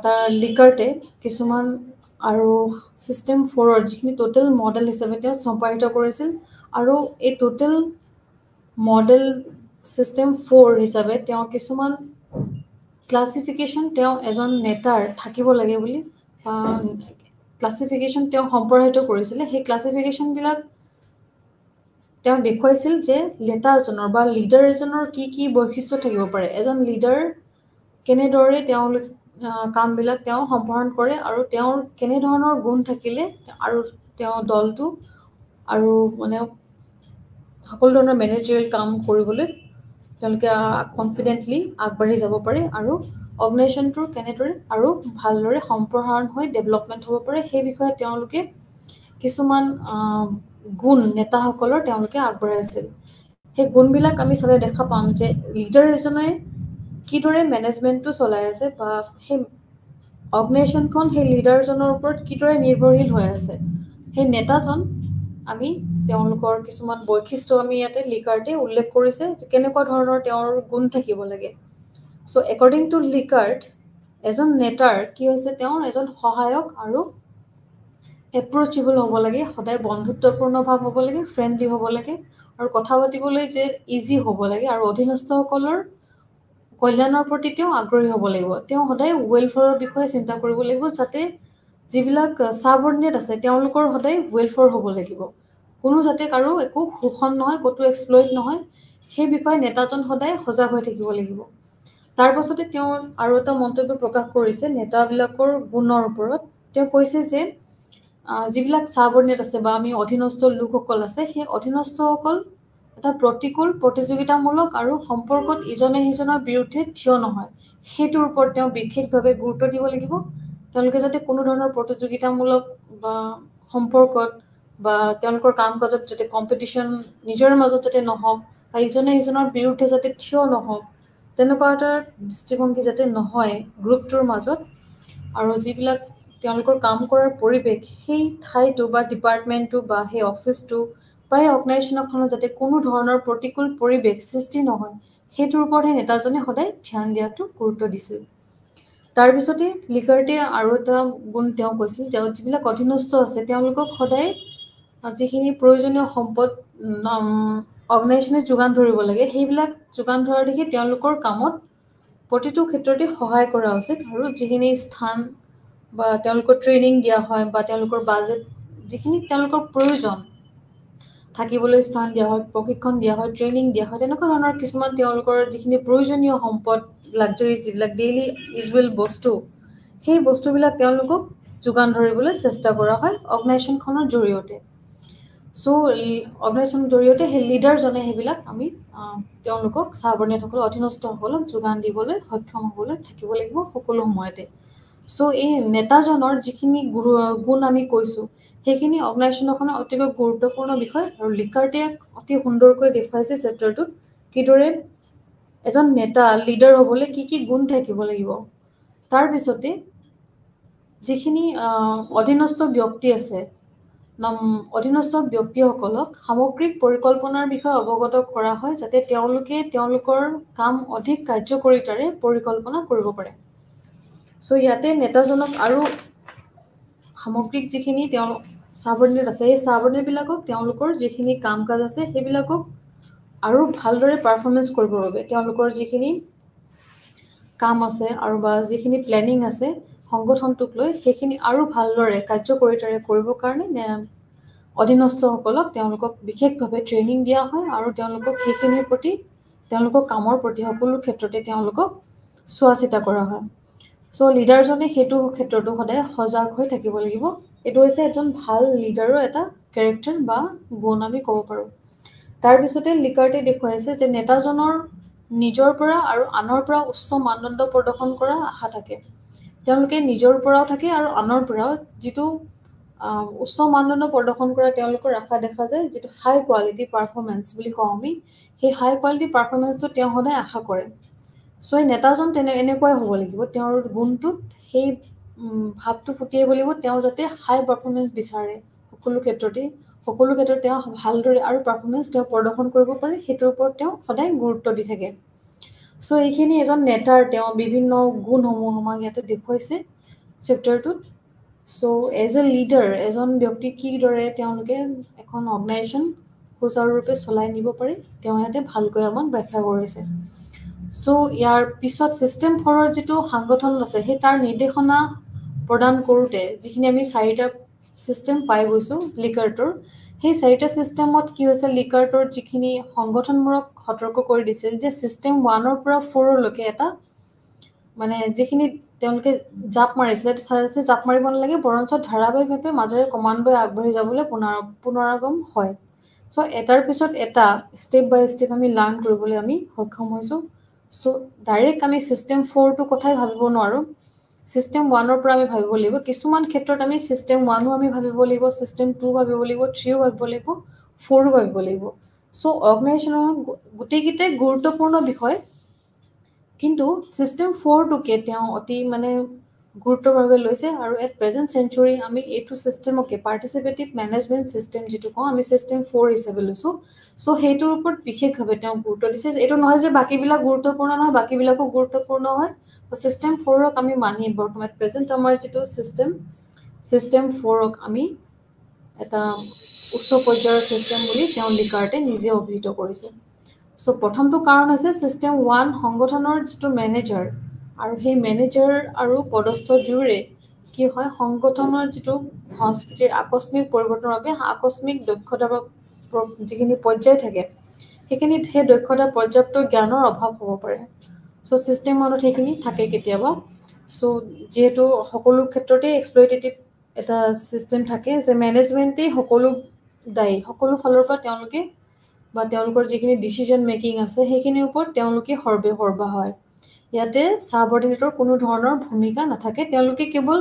তাৰ লিকাৰ্টে কিছুমান আৰু ছিষ্টেম 4ৰ যিখিনি টোটেল মডেল হিচাপে তেওঁ সম্পাদিত কৰিছিল, আৰু এই টোটেল মডেল ছিষ্টেম 4 হিচাপে তেওঁ কিছুমান ক্লাছিফিকেশ্যন তেওঁ এজন নেতাৰ থাকিব লাগে বুলি ক্লাছিফিকেশ্যন তেওঁ সম্প্ৰসাৰিত কৰিছিলে। সেই ক্লাছিফিকেশ্যনবিলাক তেওঁ দেখুৱাইছিল যে নেতা এজনৰ বা লিডাৰ এজনৰ কি কি বৈশিষ্ট্য থাকিব পাৰে, এজন লিডাৰ কেনেদৰে তেওঁলোক কামবিলাক তেওঁ সম্পাদন কৰে, আৰু তেওঁৰ কেনেধৰণৰ গুণ থাকিলে আৰু তেওঁ দলটো আৰু মানে সকলো ধৰণৰ মেনেজাৰিয়েল কাম কৰিবলৈ তেওঁলোকে কনফিডেণ্টলি আগবাঢ়ি যাব পাৰে আৰু অৰ্গেনাইজেশ্যনটোৰ কেনেদৰে আৰু ভালদৰে সম্প্ৰসাৰণ হৈ ডেভেলপমেণ্ট হ'ব পাৰে সেই বিষয়ে তেওঁলোকে কিছুমান গুণ নেতাসকলৰ তেওঁলোকে আগবঢ়াইছিল। সেই গুণবিলাক আমি চালে দেখা পাম যে লিডাৰ এজনে কিদৰে মেনেজমেণ্টটো চলাই আছে বা সেই অৰ্গেনাইজেশ্যনখন সেই লিডাৰজনৰ ওপৰত কিদৰে নিৰ্ভৰশীল হৈ আছে। সেই নেতাজন আমি তেওঁলোকৰ কিছুমান বৈশিষ্ট্য আমি ইয়াতে লিকাৰ্টে উল্লেখ কৰিছে যে কেনেকুৱা ধৰণৰ তেওঁৰ গুণ থাকিব লাগে। চ' একৰ্ডিং টু লিকাৰ্ট এজন নেতাৰ কি হৈছে তেওঁৰ এজন সহায়ক আৰু এপ্ৰ'চেবল হ'ব লাগে, সদায় বন্ধুত্বপূৰ্ণ ভাৱ হ'ব লাগে, ফ্ৰেণ্ডলি হ'ব লাগে আৰু কথা পাতিবলৈ যে ইজি হ'ব লাগে আৰু অধীনস্থসকলৰ কল্যাণৰ প্ৰতি তেওঁ আগ্ৰহী হ'ব লাগিব। তেওঁ সদায় ৱেলফেয়াৰৰ বিষয়ে চিন্তা কৰিব লাগিব যাতে যিবিলাক ছাবঅৰ্ডিনেট আছে তেওঁলোকৰ সদায় ৱেলফেয়াৰ হ'ব লাগিব। কোনো যাতে কাৰো একো শোষণ নহয়, ক'তো এক্সপ্লইট নহয়, সেই বিষয়ে নেতাজন সদায় সজাগ হৈ থাকিব লাগিব। তাৰ পাছতে তেওঁ আৰু এটা মন্তব্য প্ৰকাশ কৰিছে নেতাবিলাকৰ গুণৰ ওপৰত। তেওঁ কৈছে যে যিবিলাক ছাবঅৰ্ডিনেট আছে বা আমি অধীনস্থ লোকসকল আছে সেই অধীনস্থসকল এটা প্ৰতিকূল প্ৰতিযোগিতামূলক আৰু সম্পৰ্কত ইজনে সিজনৰ বিৰুদ্ধে থিয় নহয়, সেইটোৰ ওপৰত তেওঁ বিশেষভাৱে গুৰুত্ব দিব লাগিব। তেওঁলোকে যাতে কোনো ধৰণৰ প্ৰতিযোগিতামূলক বা সম্পৰ্কত বা তেওঁলোকৰ কাম কাজত যাতে কম্পিটিশ্যন নিজৰ মাজত যাতে নহওক বা ইজনে সিজনৰ বিৰুদ্ধে যাতে থিয় নহওক, তেনেকুৱা এটা দৃষ্টিভংগী যাতে নহয় গ্ৰুপটোৰ মাজত। আৰু যিবিলাক তেওঁলোকৰ কাম কৰাৰ পৰিৱেশ সেই ঠাইটো বা ডিপাৰ্টমেণ্টটো বা সেই অফিচটো বা এই অৰ্গেনাইজেশ্যনখনত যাতে কোনো ধৰণৰ প্ৰতিকূল পৰিৱেশ সৃষ্টি নহয়, সেইটোৰ ওপৰত সেই নেতাজনে সদায় ধ্যান দিয়াটো গুৰুত্ব দিছিল। তাৰপিছতে লিকাৰ্টে আৰু এটা গুণ তেওঁ কৈছিল যে যিবিলাক অধীনস্থ আছে তেওঁলোকক সদায় যিখিনি প্ৰয়োজনীয় সম্পদ অৰ্গেনাইজেশ্যনে যোগান ধৰিব লাগে সেইবিলাক যোগান ধৰা দেখি তেওঁলোকৰ কামত প্ৰতিটো ক্ষেত্ৰতে সহায় কৰা উচিত আৰু যিখিনি স্থান বা তেওঁলোকৰ ট্ৰেইনিং দিয়া হয় বা তেওঁলোকৰ বাজেট যিখিনি তেওঁলোকৰ প্ৰয়োজন থাকিবলৈ স্থান দিয়া হয়, প্ৰশিক্ষণ দিয়া হয়, ট্ৰেইনিং দিয়া হয়, তেনেকুৱা ধৰণৰ কিছুমান তেওঁলোকৰ যিখিনি প্ৰয়োজনীয় সম্পদ লাক্সাৰিজ যিবিলাক ডেইলি ইউজুৱেল বস্তু সেই বস্তুবিলাক তেওঁলোকক যোগান ধৰিবলৈ চেষ্টা কৰা হয় অৰ্গেনাইজেশ্যনখনৰ জৰিয়তে। চ' অৰ্গেনাইজেশ্যনৰ জৰিয়তে সেই লিডাৰজনে সেইবিলাক আমি তেওঁলোকক ছাবঅৰ্ডিনেটসকলক অধীনস্থসকলক যোগান দিবলৈ সক্ষম হ'বলৈ থাকিব লাগিব সকলো সময়তে। চ' এই নেতাজনৰ যিখিনি গুণ আমি কৈছোঁ সেইখিনি অৰ্গেনাইজেশ্যনখনৰ অতিকৈ গুৰুত্বপূৰ্ণ বিষয় আৰু লিকাৰ্টে অতি সুন্দৰকৈ দেখুৱাইছে চেপ্টাৰটোত কিদৰে এজন নেতা লিডাৰ হ'বলৈ কি কি গুণ থাকিব লাগিব। তাৰপিছতে যিখিনি অধীনস্থ ব্যক্তি আছে অধীনস্থ ব্যক্তিসকলক সামগ্ৰিক পৰিকল্পনাৰ বিষয়ে অৱগত কৰা হয় যাতে তেওঁলোকে তেওঁলোকৰ কাম অধিক কাৰ্যকৰীতাৰে পৰিকল্পনা কৰিব পাৰে। চ' ইয়াতে নেতাজনক আৰু সামগ্ৰিক যিখিনি তেওঁ ছাবঅৰ্ডিনেট আছে সেই ছাবঅৰ্ডিনেটবিলাকক তেওঁলোকৰ যিখিনি কাম কাজ আছে সেইবিলাকক আৰু ভালদৰে পাৰফৰ্মেঞ্চ কৰিবৰ বাবে তেওঁলোকৰ যিখিনি কাম আছে আৰু বা যিখিনি প্লেনিং আছে সংগঠনটোক লৈ সেইখিনি আৰু ভালদৰে কাৰ্যকৰীতাৰে কৰিবৰ কাৰণে অধীনস্থসকলক তেওঁলোকক বিশেষভাৱে ট্ৰেইনিং দিয়া হয় আৰু তেওঁলোকক সেইখিনিৰ প্ৰতি তেওঁলোকৰ কামৰ প্ৰতি সকলো ক্ষেত্ৰতে তেওঁলোকক চোৱা চিতা কৰা হয়। চ' লিডাৰজনে সেইটো ক্ষেত্ৰতো সদায় সজাগ হৈ থাকিব লাগিব। এইটো হৈছে এজন ভাল লিডাৰৰ এটা কেৰেক্টাৰ বা গুণ আমি ক'ব পাৰোঁ। তাৰপিছতে লিকাৰ্টে দেখুৱাইছে যে নেতাজনৰ নিজৰ পৰা আৰু আনৰ পৰা উচ্চ মানদণ্ড প্ৰদৰ্শন কৰা আশা থাকে। তেওঁলোকে নিজৰ পৰাও থাকে আৰু আনৰ পৰাও যিটো উচ্চ মানদণ্ড প্ৰদৰ্শন কৰা তেওঁলোকৰ আশা দেখা যায়, যিটো হাই কোৱালিটি পাৰফৰ্মেঞ্চ বুলি কওঁ আমি, সেই হাই কোৱালিটি পাৰফৰ্মেঞ্চটো তেওঁ সদায় আশা কৰে। চ' এই নেতাজন এনেকুৱাই হ'ব লাগিব, তেওঁৰ গুণটোত সেই ভাৱটো ফুটিয়াব লাগিব তেওঁ যাতে হাই পাৰফৰ্মেঞ্চ বিচাৰে সকলো ক্ষেত্ৰতে তেওঁ ভালদৰে আৰু পাৰফৰ্মেঞ্চ তেওঁ প্ৰদৰ্শন কৰিব পাৰে সেইটোৰ ওপৰত তেওঁ সদায় গুৰুত্ব দি থাকে। চ' এইখিনি এজন নেতাৰ তেওঁ বিভিন্ন গুণসমূহ আমাক ইয়াতে দেখুৱাইছে চেপ্টাৰটোত। চ' এজ এ লিডাৰ এজন ব্যক্তি কিদৰে তেওঁলোকে এখন অৰ্গেনাইজেশ্যন সুচাৰুৰূপে চলাই নিব পাৰে তেওঁ ইয়াতে ভালকৈ আমাক ব্যাখ্যা কৰিছে। চ' ইয়াৰ পিছত ছিষ্টেম ফৰৰ যিটো সাংগঠন আছে সেই তাৰ নিৰ্দেশনা প্ৰদান কৰোঁতে যিখিনি আমি 4টা ছিষ্টেম পাই গৈছোঁ লিকাৰ্টৰ, সেই 4টা ছিষ্টেমত কি হৈছে লিকাৰ্টৰ যিখিনি সংগঠনমূলক সতৰ্ক কৰি দিছিল যে ছিষ্টেম 1ৰ পৰা 4লৈকে এটা মানে যিখিনি তেওঁলোকে জাপ মাৰিছিলে জাপ মাৰিব নালাগে, বৰঞ্চ ধাৰাবাহিকভাৱে মাজেৰে ক্ৰমান্বয়ে আগবাঢ়ি যাবলৈ পুনৰাগম হয়। চ' এটাৰ পিছত এটা ষ্টেপ বাই ষ্টেপ আমি লাৰ্ণ কৰিবলৈ আমি সক্ষম হৈছোঁ। চ' ডাইৰেক্ট আমি ছিষ্টেম 4টোৰ কথাই ভাবিব নোৱাৰোঁ। ছিষ্টেম 1ৰ পৰা আমি ভাবিব লাগিব। কিছুমান ক্ষেত্ৰত আমি ছিষ্টেম 1ও আমি ভাবিব লাগিব, ছিষ্টেম 2 ভাবিব লাগিব, 3ও ভাবিব লাগিব, 4ও ভাবিব লাগিব। চ' অৰ্গেনাইজেশ্যনৰ গোটেইকেইটাই গুৰুত্বপূৰ্ণ বিষয়, কিন্তু ছিষ্টেম 4টোকে তেওঁ অতি গুৰুত্বভাৱে লৈছে। আৰু এট প্ৰেজেণ্ট চেঞ্চুৰী আমি এইটো ছিষ্টেমকে পাৰ্টিচিপেটিভ মেনেজমেণ্ট ছিষ্টেম যিটো কওঁ আমি ছিষ্টেম 4 হিচাপে লৈছোঁ। চ' সেইটোৰ ওপৰত বিশেষভাৱে তেওঁ গুৰুত্ব দিছে। এইটো নহয় যে বাকীবিলাক গুৰুত্বপূৰ্ণ নহয়, বাকীবিলাকো গুৰুত্বপূৰ্ণ হয়। ছিষ্টেম 4ক আমি মানি বৰ্তমান প্ৰেজেণ্ট আমাৰ যিটো ছিষ্টেম 4ক আমি এটা উচ্চ পৰ্যায়ৰ ছিষ্টেম বুলি তেওঁ লিকাৰ্টে নিজে অভিহিত কৰিছে। চ' প্ৰথমটো কাৰণ হৈছে ছিষ্টেম 1 সংগঠনৰ যিটো মেনেজাৰ, আৰু সেই মেনেজাৰ আৰু পদস্থ দুয়োৰে কি হয়, সংগঠনৰ যিটো সংস্কৃতিৰ আকস্মিক পৰিৱৰ্তনৰ বাবে আকস্মিক দক্ষতা বা যিখিনি পৰ্যায় থাকে, সেই দক্ষতা পৰ্যাপ্ত জ্ঞানৰ অভাৱ হ'ব পাৰে। চ' ছিষ্টেম 1ত সেইখিনি থাকে কেতিয়াবা। চ' যিহেতু সকলো ক্ষেত্ৰতে এক্সপ্লইটেটিভ এটা ছিষ্টেম থাকে যে মেনেজমেণ্টেই সকলো দায়ী, সকলো ফালৰ পৰা তেওঁলোকে বা তেওঁলোকৰ যিখিনি ডিচিজন মেকিং আছে সেইখিনিৰ ওপৰত তেওঁলোকে সৰ্বা হয়। ইয়াতে ছাবঅৰ্ডিনেটৰ কোনো ধৰণৰ ভূমিকা নাথাকে। তেওঁলোকে কেৱল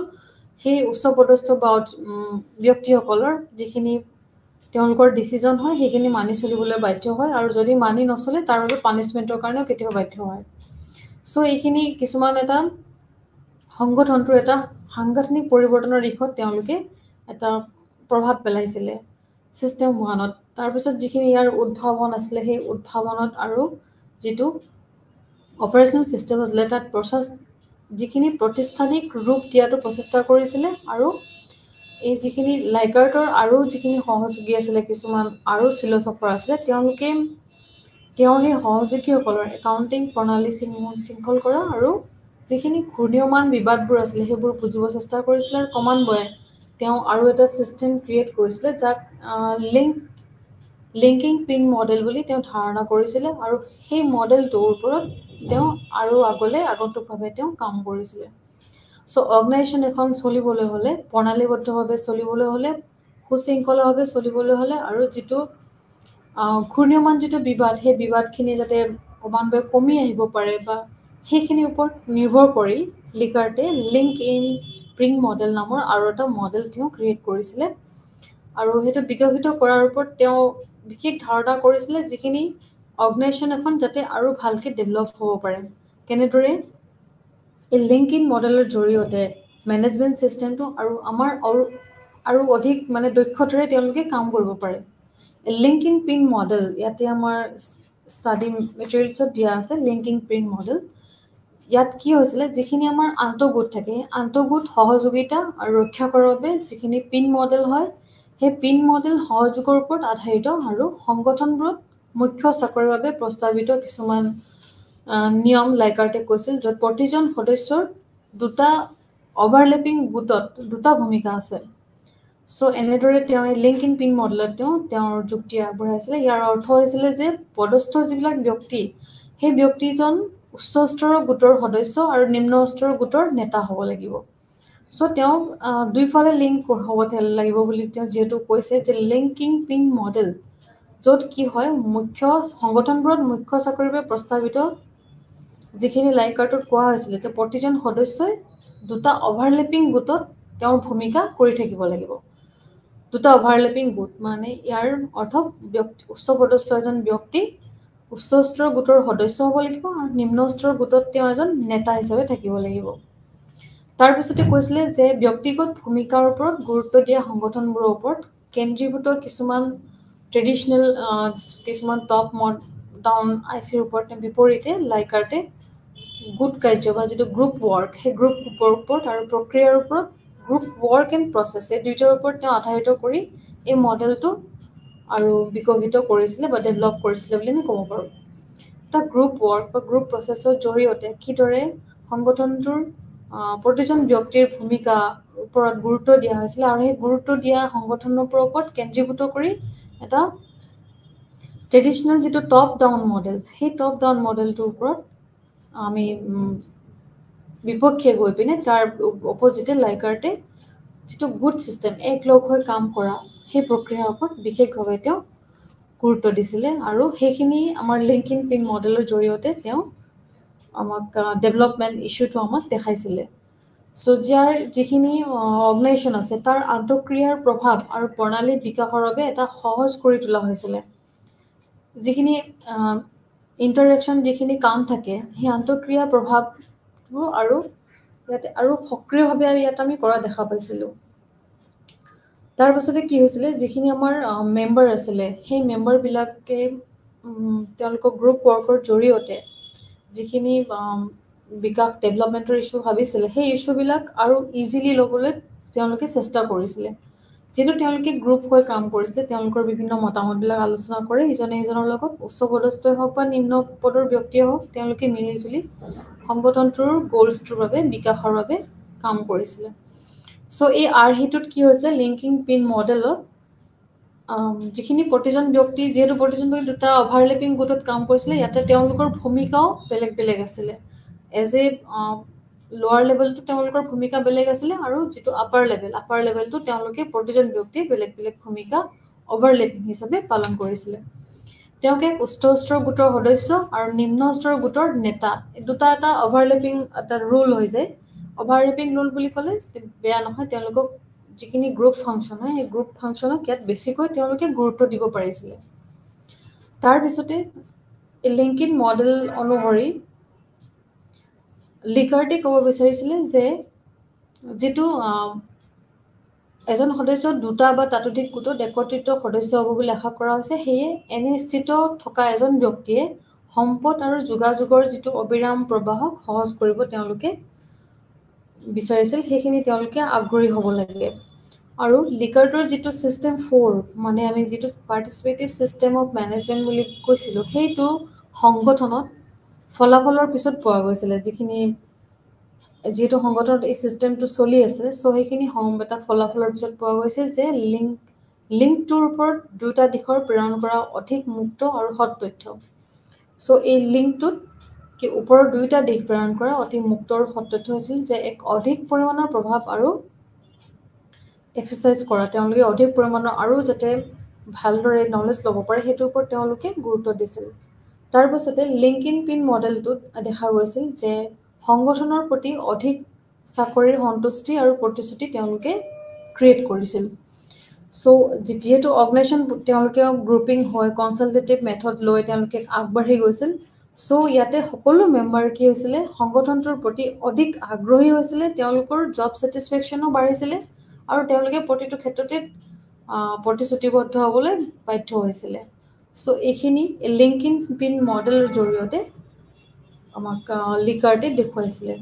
সেই উচ্চপদস্থ বা ব্যক্তিসকলৰ যিখিনি তেওঁলোকৰ ডিচিজন হয় সেইখিনি মানি চলিবলৈ বাধ্য হয়, আৰু যদি মানি নচলে তাৰ বাবে পানিছমেণ্টৰ কাৰণেও কেতিয়াবা বাধ্য হয়। চ' এইখিনি কিছুমান এটা সংগঠনটোৰ এটা সাংগঠনিক পৰিৱৰ্তনৰ দিশত তেওঁলোকে এটা প্ৰভাৱ পেলাইছিলে ছিষ্টেম 1ত। তাৰপিছত যিখিনি ইয়াৰ উদ্ভাৱন আছিলে, সেই উদ্ভাৱনত আৰু যিটো অপাৰেশ্যনেল ছিষ্টেম আছিলে তাত যিখিনি প্ৰতিষ্ঠানিক ৰূপ দিয়াটো প্ৰচেষ্টা কৰিছিলে। আৰু এই যিখিনি লাইকাৰ্টৰ আৰু যিখিনি সহযোগী আছিলে, কিছুমান আৰু ফিলচফাৰ আছিলে, তেওঁলোকে তেওঁৰ সেই সহযোগীসকলৰ একাউণ্টিং প্ৰণালী শৃংখল কৰা আৰু যিখিনি ঘূৰ্ণীয়মান বিবাদবোৰ আছিলে সেইবোৰ বুজিব চেষ্টা কৰিছিলে। আৰু ক্ৰমান্বয়ে তেওঁ আৰু এটা ছিষ্টেম ক্ৰিয়েট কৰিছিলে যাক লিংকিং পিন মডেল বুলি তেওঁ ধাৰণা কৰিছিলে। আৰু সেই মডেলটোৰ ওপৰত তেওঁ আৰু আগন্তুকভাৱে তেওঁ কাম কৰিছিলে। চ' অৰ্গেনাইজেশ্যন এখন চলিবলৈ হ'লে, প্ৰণালীবদ্ধভাৱে চলিবলৈ হ'লে, সুশৃংখলভাৱে চলিবলৈ হ'লে, আৰু যিটো ঘূৰ্ণীয়মান যিটো বিবাদ, সেই বিবাদখিনি যাতে ক্ৰমান্বয়ে কমি আহিব পাৰে বা সেইখিনিৰ ওপৰত নিৰ্ভৰ কৰি লিকাৰ্টে লিংক ইন প্ৰিং মডেল নামৰ আৰু এটা মডেল তেওঁ ক্ৰিয়েট কৰিছিলে। আৰু সেইটো বিকশিত কৰাৰ ওপৰত তেওঁ বিশেষ ধাৰণা কৰিছিলে, যিখিনি অৰ্গেনাইজেশ্যন এখন যাতে আৰু ভালকৈ ডেভেলপ হ'ব পাৰে। কেনেদৰে এই লিংক ইন মডেলৰ জৰিয়তে মেনেজমেণ্ট ছিষ্টেমটো আৰু অধিক দক্ষতাৰে তেওঁলোকে কাম কৰিব পাৰে। লিংক ইন পিন মডেল ইয়াতে আমাৰ ষ্টাডি মেটেৰিয়েলছত দিয়া আছে। লিংক ইন পিন মডেল ইয়াত কি হৈছিলে, যিখিনি আমাৰ আন্তঃগোট থাকে, সেই আন্তঃগোট সহযোগিতা আৰু ৰক্ষা কৰাৰ বাবে যিখিনি পিন মডেল হয়, সেই পিন মডেল সহযোগৰ ওপৰত আধাৰিত। আৰু সংগঠনবোৰত মুখ্য চাকৰিৰ বাবে প্ৰস্তাৱিত কিছুমান নিয়ম লাইকাৰ্টে কৈছিল, য'ত প্ৰতিজন সদস্যৰ দুটা অভাৰলেপিং গোটত দুটা ভূমিকা আছে। চ' এনেদৰে তেওঁ এই লিংক ইন পিন মডেলত তেওঁৰ যুক্তি আগবঢ়াইছিলে। ইয়াৰ অৰ্থ হৈছিলে যে পদস্থ যিবিলাক ব্যক্তি, সেই ব্যক্তিজন উচ্চ স্তৰৰ গোটৰ সদস্য আৰু নিম্ন স্তৰৰ গোটৰ নেতা হ'ব লাগিব। চ' তেওঁ দুইফালে লিংক হ'ব লাগিব বুলি তেওঁ যিহেতু কৈছে যে লিংকিং পিন মডেল, য'ত কি হয়, সংগঠনবোৰত মুখ্য চাকৰিৰ বাবে প্ৰস্তাৱিত যিখিনি লাইকাৰ্টত কোৱা হৈছিলে যে প্ৰতিজন সদস্যই দুটা অভাৰলেপিং গোটত তেওঁৰ ভূমিকা কৰি থাকিব লাগিব। দুটা অভাৰলেপিং গোট ইয়াৰ অৰ্থ উচ্চপদস্থ এজন ব্যক্তি উচ্চ স্তৰৰ গোটৰ সদস্য হ'ব লাগিব, আৰু নিম্ন স্তৰৰ গোটত তেওঁ এজন নেতা হিচাপে থাকিব লাগিব। তাৰপিছতে কৈছিলে যে ব্যক্তিগত ভূমিকাৰ ওপৰত গুৰুত্ব দিয়া সংগঠনবোৰৰ ওপৰত কেন্দ্ৰীভূত কিছুমান ট্ৰেডিশ্যনেল কিছুমান টপ ডাউন ICৰ ওপৰত বিপৰীতে লাইকাৰ্টে গোট কাৰ্য বা যিটো গ্ৰুপ ৱৰ্ক, সেই গ্ৰুপ ওপৰত আৰু প্ৰক্ৰিয়াৰ ওপৰত গ্ৰুপ ৱৰ্ক এণ্ড প্ৰচেছ, এই দুইটাৰ ওপৰত তেওঁ আধাৰিত কৰি এই মডেলটো আৰু বিকশিত কৰিছিলে বা ডেভেলপ কৰিছিলে বুলি আমি ক'ব পাৰোঁ। এটা গ্ৰুপ ৱৰ্ক বা গ্ৰুপ প্ৰচেছৰ জৰিয়তে কিদৰে সংগঠনটোৰ প্ৰতিজন ব্যক্তিৰ ভূমিকা ওপৰত গুৰুত্ব দিয়া হৈছিলে, আৰু সেই গুৰুত্ব দিয়া সংগঠনৰ ওপৰত কেন্দ্ৰীভূত কৰি এটা ট্ৰেডিশ্যনেল যিটো টপ ডাউন মডেল, সেই টপ ডাউন মডেলটোৰ ওপৰত আমি বিপক্ষে গৈ পিনে তাৰ অপজিতে লাইকাৰ্টে যিটো গুড ছিষ্টেম, এক লগ হৈ কাম কৰা, সেই প্ৰক্ৰিয়াৰ ওপৰত বিশেষভাৱে তেওঁ গুৰুত্ব দিছিলে আৰু সেইখিনি আমাৰ লিংকিন পিন মডেলৰ জৰিয়তে তেওঁ আমাক ডেভেলপমেণ্ট ইছ্যুটো আমাক দেখাইছিলে চ' যাৰ যিখিনি অৰ্গেনাইজেশ্যন আছে তাৰ আন্তঃক্ৰিয়াৰ প্ৰভাৱ আৰু প্ৰণালী বিকাশৰ বাবে এটা সহজ কৰি তোলা হৈছিলে যিখিনি ইণ্টাৰেকশ্যন যিখিনি কাম থাকে সেই আন্তঃক্ৰিয়া প্ৰভাৱবোৰ আৰু ইয়াতে আৰু সক্ৰিয়ভাৱে ইয়াত আমি কৰা দেখা পাইছিলোঁ তাৰ পাছতে কি হৈছিলে যিখিনি আমাৰ মেম্বাৰ আছিলে সেই মেম্বাৰবিলাকে তেওঁলোকৰ গ্ৰুপ ৱৰ্কৰ জৰিয়তে যিখিনি বিকাশ ডেভেলপমেণ্টৰ ইছ্যু ভাবিছিলে সেই ইছ্যুবিলাক আৰু ইজিলি ল'বলৈ তেওঁলোকে চেষ্টা কৰিছিলে যিহেতু তেওঁলোকে গ্ৰুপ হৈ কাম কৰিছিলে তেওঁলোকৰ বিভিন্ন মতামতবিলাক আলোচনা কৰে ইজনে সিজনৰ লগত উচ্চ পদস্থই হওক বা নিম্ন পদৰ ব্যক্তিয়ে হওক তেওঁলোকে মিলিজুলি সংগঠনটোৰ গ'লছটোৰ বাবে বিকাশৰ বাবে কাম কৰিছিলে চ' এই আৰ্হিটোত কি হৈছিলে লিংকিং পিন মডেলত যিখিনি প্ৰতিজন ব্যক্তি যিহেতু প্ৰতিজন ব্যক্তি দুটা অভাৰলেপিং গোটত কাম কৰিছিলে ইয়াতে তেওঁলোকৰ ভূমিকাও বেলেগ বেলেগ আছিলে এজ এ লোৱাৰ লেভেলটো তেওঁলোকৰ ভূমিকা বেলেগ আছিলে আৰু যিটো আপাৰ লেভেলটো তেওঁলোকে প্ৰতিজন ব্যক্তিয়ে বেলেগ বেলেগ ভূমিকা অভাৰলেপিং হিচাপে পালন কৰিছিলে তেওঁকে উচ্চ স্তৰৰ গোটৰ সদস্য আৰু নিম্ন স্তৰৰ গোটৰ নেতা দুটা এটা অভাৰলেপিং এটা ৰোল হৈ যায় অভাৰলেপিং ৰোল বুলি ক'লে বেয়া নহয় তেওঁলোকক যিখিনি গ্ৰুপ ফাংচন হয় সেই গ্ৰুপ ফাংচনক ইয়াত বেছিকৈ তেওঁলোকে গুৰুত্ব দিব পাৰিছিলে তাৰপিছতে লিংকিন মডেল অনুসৰি লিকাৰ্টে ক'ব বিচাৰিছিলে যে যিটো এজন সদস্য দুটা বা তাতোধিক গোটত একত্ৰিত সদস্য হ'ব বুলি আশা কৰা হৈছে সেয়ে এনে স্থিত থকা এজন ব্যক্তিয়ে সম্পদ আৰু যোগাযোগৰ যিটো অবিৰাম প্ৰবাহক সহজ কৰিব তেওঁলোকে বিচাৰিছিল সেইখিনি তেওঁলোকে আগ্ৰহী হ'ব লাগে আৰু লিকাৰ্টৰ যিটো ছিষ্টেম 4 মানে আমি যিটো পাৰ্টিচিপেটিভ ছিষ্টেম অফ মেনেজমেণ্ট বুলি কৈছিলোঁ সেইটো সংগঠনত ফলাফলৰ পিছত পোৱা গৈছিলে যিহেতু সংগঠনত এই ছিষ্টেমটো চলি আছে চ' সেইখিনি এটা ফলাফলৰ পিছত পোৱা গৈছে যে লিংকটোৰ ওপৰত দুটা দিশৰ প্ৰেৰণ কৰা অধিক মুক্ত আৰু সৎ তথ্য চ' এই লিংকটোত কি ওপৰৰ দুয়োটা দিশ প্ৰেৰণ কৰা অতি মুক্ত আৰু সৎ তথ্য হৈছিল যে এক অধিক পৰিমাণৰ প্ৰভাৱ আৰু এক্সাৰচাইজ কৰা তেওঁলোকে অধিক পৰিমাণৰ আৰু যাতে ভালদৰে নলেজ ল'ব পাৰে সেইটোৰ ওপৰত তেওঁলোকে গুৰুত্ব দিছিল তাৰপাছতে লিংকিন পিন মডেলটোত দেখা গৈছিল যে সংগঠনৰ প্ৰতি অধিক চাকৰিৰ সন্তুষ্টি আৰু প্ৰতিশ্ৰুতি তেওঁলোকে ক্ৰিয়েট কৰিছিল চ' যিহেতু অৰ্গেনাইজেশ্যন তেওঁলোকে গ্ৰুপিং হয় কনচালটেটিভ মেথড লৈ তেওঁলোকে আগবাঢ়ি গৈছিল চ' ইয়াতে সকলো মেম্বাৰ কি হৈছিলে সংগঠনটোৰ প্ৰতি অধিক আগ্ৰহী হৈছিলে তেওঁলোকৰ জব ছেটিছফেকশ্যনো বাঢ়িছিলে আৰু তেওঁলোকে প্ৰতিটো ক্ষেত্ৰতে প্ৰতিশ্ৰুতিবদ্ধ হ'বলৈ বাধ্য হৈছিলে চ' এইখিনি লিংকিন পিন মডেলৰ জৰিয়তে আমাক লিকাৰ্টে দেখুৱাইছিলে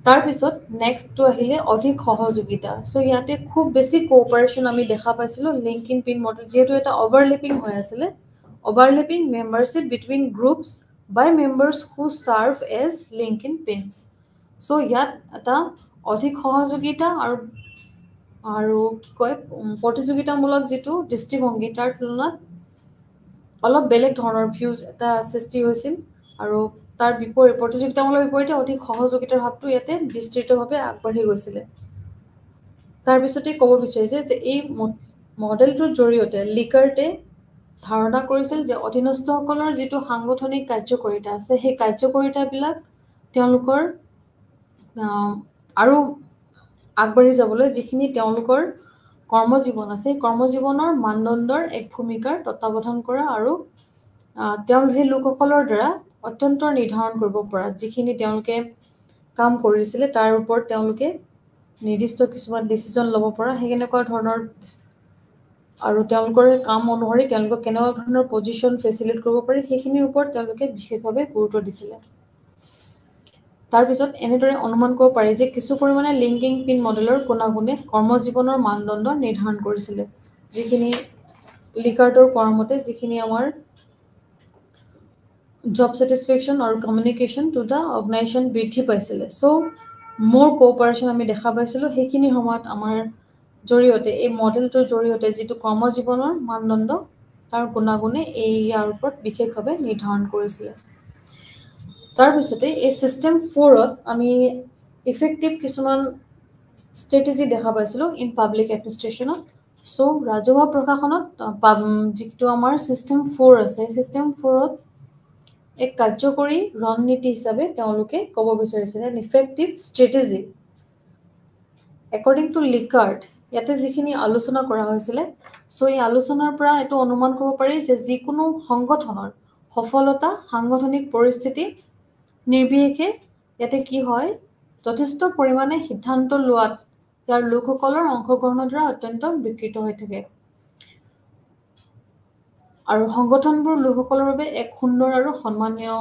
তাৰপিছত নেক্সটটো আহিলে অধিক সহযোগিতা চ' ইয়াতে খুব বেছি কোঅপাৰেশ্যন আমি দেখা পাইছিলোঁ লিংকিন পিন মডেল যিহেতু এটা অভাৰলেপিং হৈ আছিলে অভাৰলেপিং মেম্বাৰশ্বিপ বিটুইন গ্ৰুপছ বাই মেম্বাৰ্ছ হু চাৰ্ভ এজ লিংকিন পিনছ চ' ইয়াত এটা অধিক সহযোগিতা আৰু কি কয় প্ৰতিযোগিতামূলক যিটো দৃষ্টিভংগী তাৰ তুলনাত অলপ বেলেগ ধৰণৰ ভিউজ এটা সৃষ্টি হৈছিল আৰু তাৰ বিপৰীতে প্ৰতিযোগিতামূলক বিপৰীতে অধিক সহযোগিতাৰ ভাৱটো ইয়াতে বিস্তৃতভাৱে আগবাঢ়ি গৈছিলে তাৰপিছতে ক'ব বিচাৰিছে যে এই মডেলটোৰ জৰিয়তে লিকাৰ্টে ধাৰণা কৰিছিল যে অধীনস্থসকলৰ যিটো সাংগঠনিক কাৰ্যকাৰিতা আছে সেই কাৰ্যকাৰিতাবিলাক তেওঁলোকৰ আৰু আগবাঢ়ি যাবলৈ যিখিনি তেওঁলোকৰ কৰ্মজীৱন আছে সেই কৰ্মজীৱনৰ মানদণ্ডৰ এক ভূমিকাৰ তত্বাৱধান কৰা আৰু সেই লোকসকলৰ দ্বাৰা অত্যন্ত নিৰ্ধাৰণ কৰিব পৰা যিখিনি তেওঁলোকে কাম কৰিছিলে তাৰ ওপৰত তেওঁলোকে নিৰ্দিষ্ট কিছুমান ডিচিজন ল'ব পৰা সেই কেনেকুৱা ধৰণৰ আৰু তেওঁলোকৰ কাম অনুসৰি তেওঁলোকক কেনেকুৱা ধৰণৰ পজিশ্যন ফেচিলিট কৰিব পাৰি সেইখিনিৰ ওপৰত তেওঁলোকে বিশেষভাৱে গুৰুত্ব দিছিলে তাৰপিছত এনেদৰে অনুমান কৰিব পাৰি যে কিছু পৰিমাণে লিংকিং পিন মডেলৰ গুণাগুণে কৰ্মজীৱনৰ মানদণ্ড নিৰ্ধাৰণ কৰিছিলে যিখিনি লিকাৰ্টৰ কোৱাৰ মতে যিখিনি আমাৰ জব ছেটিছফেকশ্যন আৰু কমিউনিকেশ্যন টু দ্য অৰ্গেনাইজেশ্যন বৃদ্ধি পাইছিলে চ' মোৰ কোঅপাৰেশ্যন আমি দেখা পাইছিলোঁ সেইখিনি সময়ত আমাৰ জৰিয়তে এই মডেলটোৰ জৰিয়তে যিটো কৰ্মজীৱনৰ মানদণ্ড তাৰ গুণাগুণে ইয়াৰ ওপৰত বিশেষভাৱে নিৰ্ধাৰণ কৰিছিলে তাৰপিছতে এই ছিষ্টেম 4ত আমি ইফেক্টিভ কিছুমান ষ্ট্ৰেটেজি দেখা পাইছিলোঁ ইন পাব্লিক এডমিনিষ্ট্ৰেশ্যনত সো ৰাজহুৱা প্ৰশাসনত যিটো আমাৰ ছিষ্টেম 4 আছে, ছিষ্টেম 4ত এক কাৰ্যকৰী ৰণনীতি হিচাপে তেওঁলোকে ক'ব বিচাৰিছিলে an effective strategy according to Likert. ইয়াতে যিখিনি আলোচনা কৰা হৈছিলে, চ' এই আলোচনাৰ পৰা এইটো অনুমান কৰিব পাৰি যে যিকোনো সংগঠনৰ সফলতা সাংগঠনিক পৰিস্থিতি নিৰ্বিশেষে ইয়াতে কি হয়, যথেষ্ট পৰিমাণে সিদ্ধান্ত লোৱাত ইয়াৰ লোকসকলৰ অংশগ্ৰহণৰ দ্বাৰা অত্যন্ত বিকৃত হৈ থাকে। আৰু সংগঠনবোৰ লোকসকলৰ বাবে এক সুন্দৰ আৰু সন্মানীয়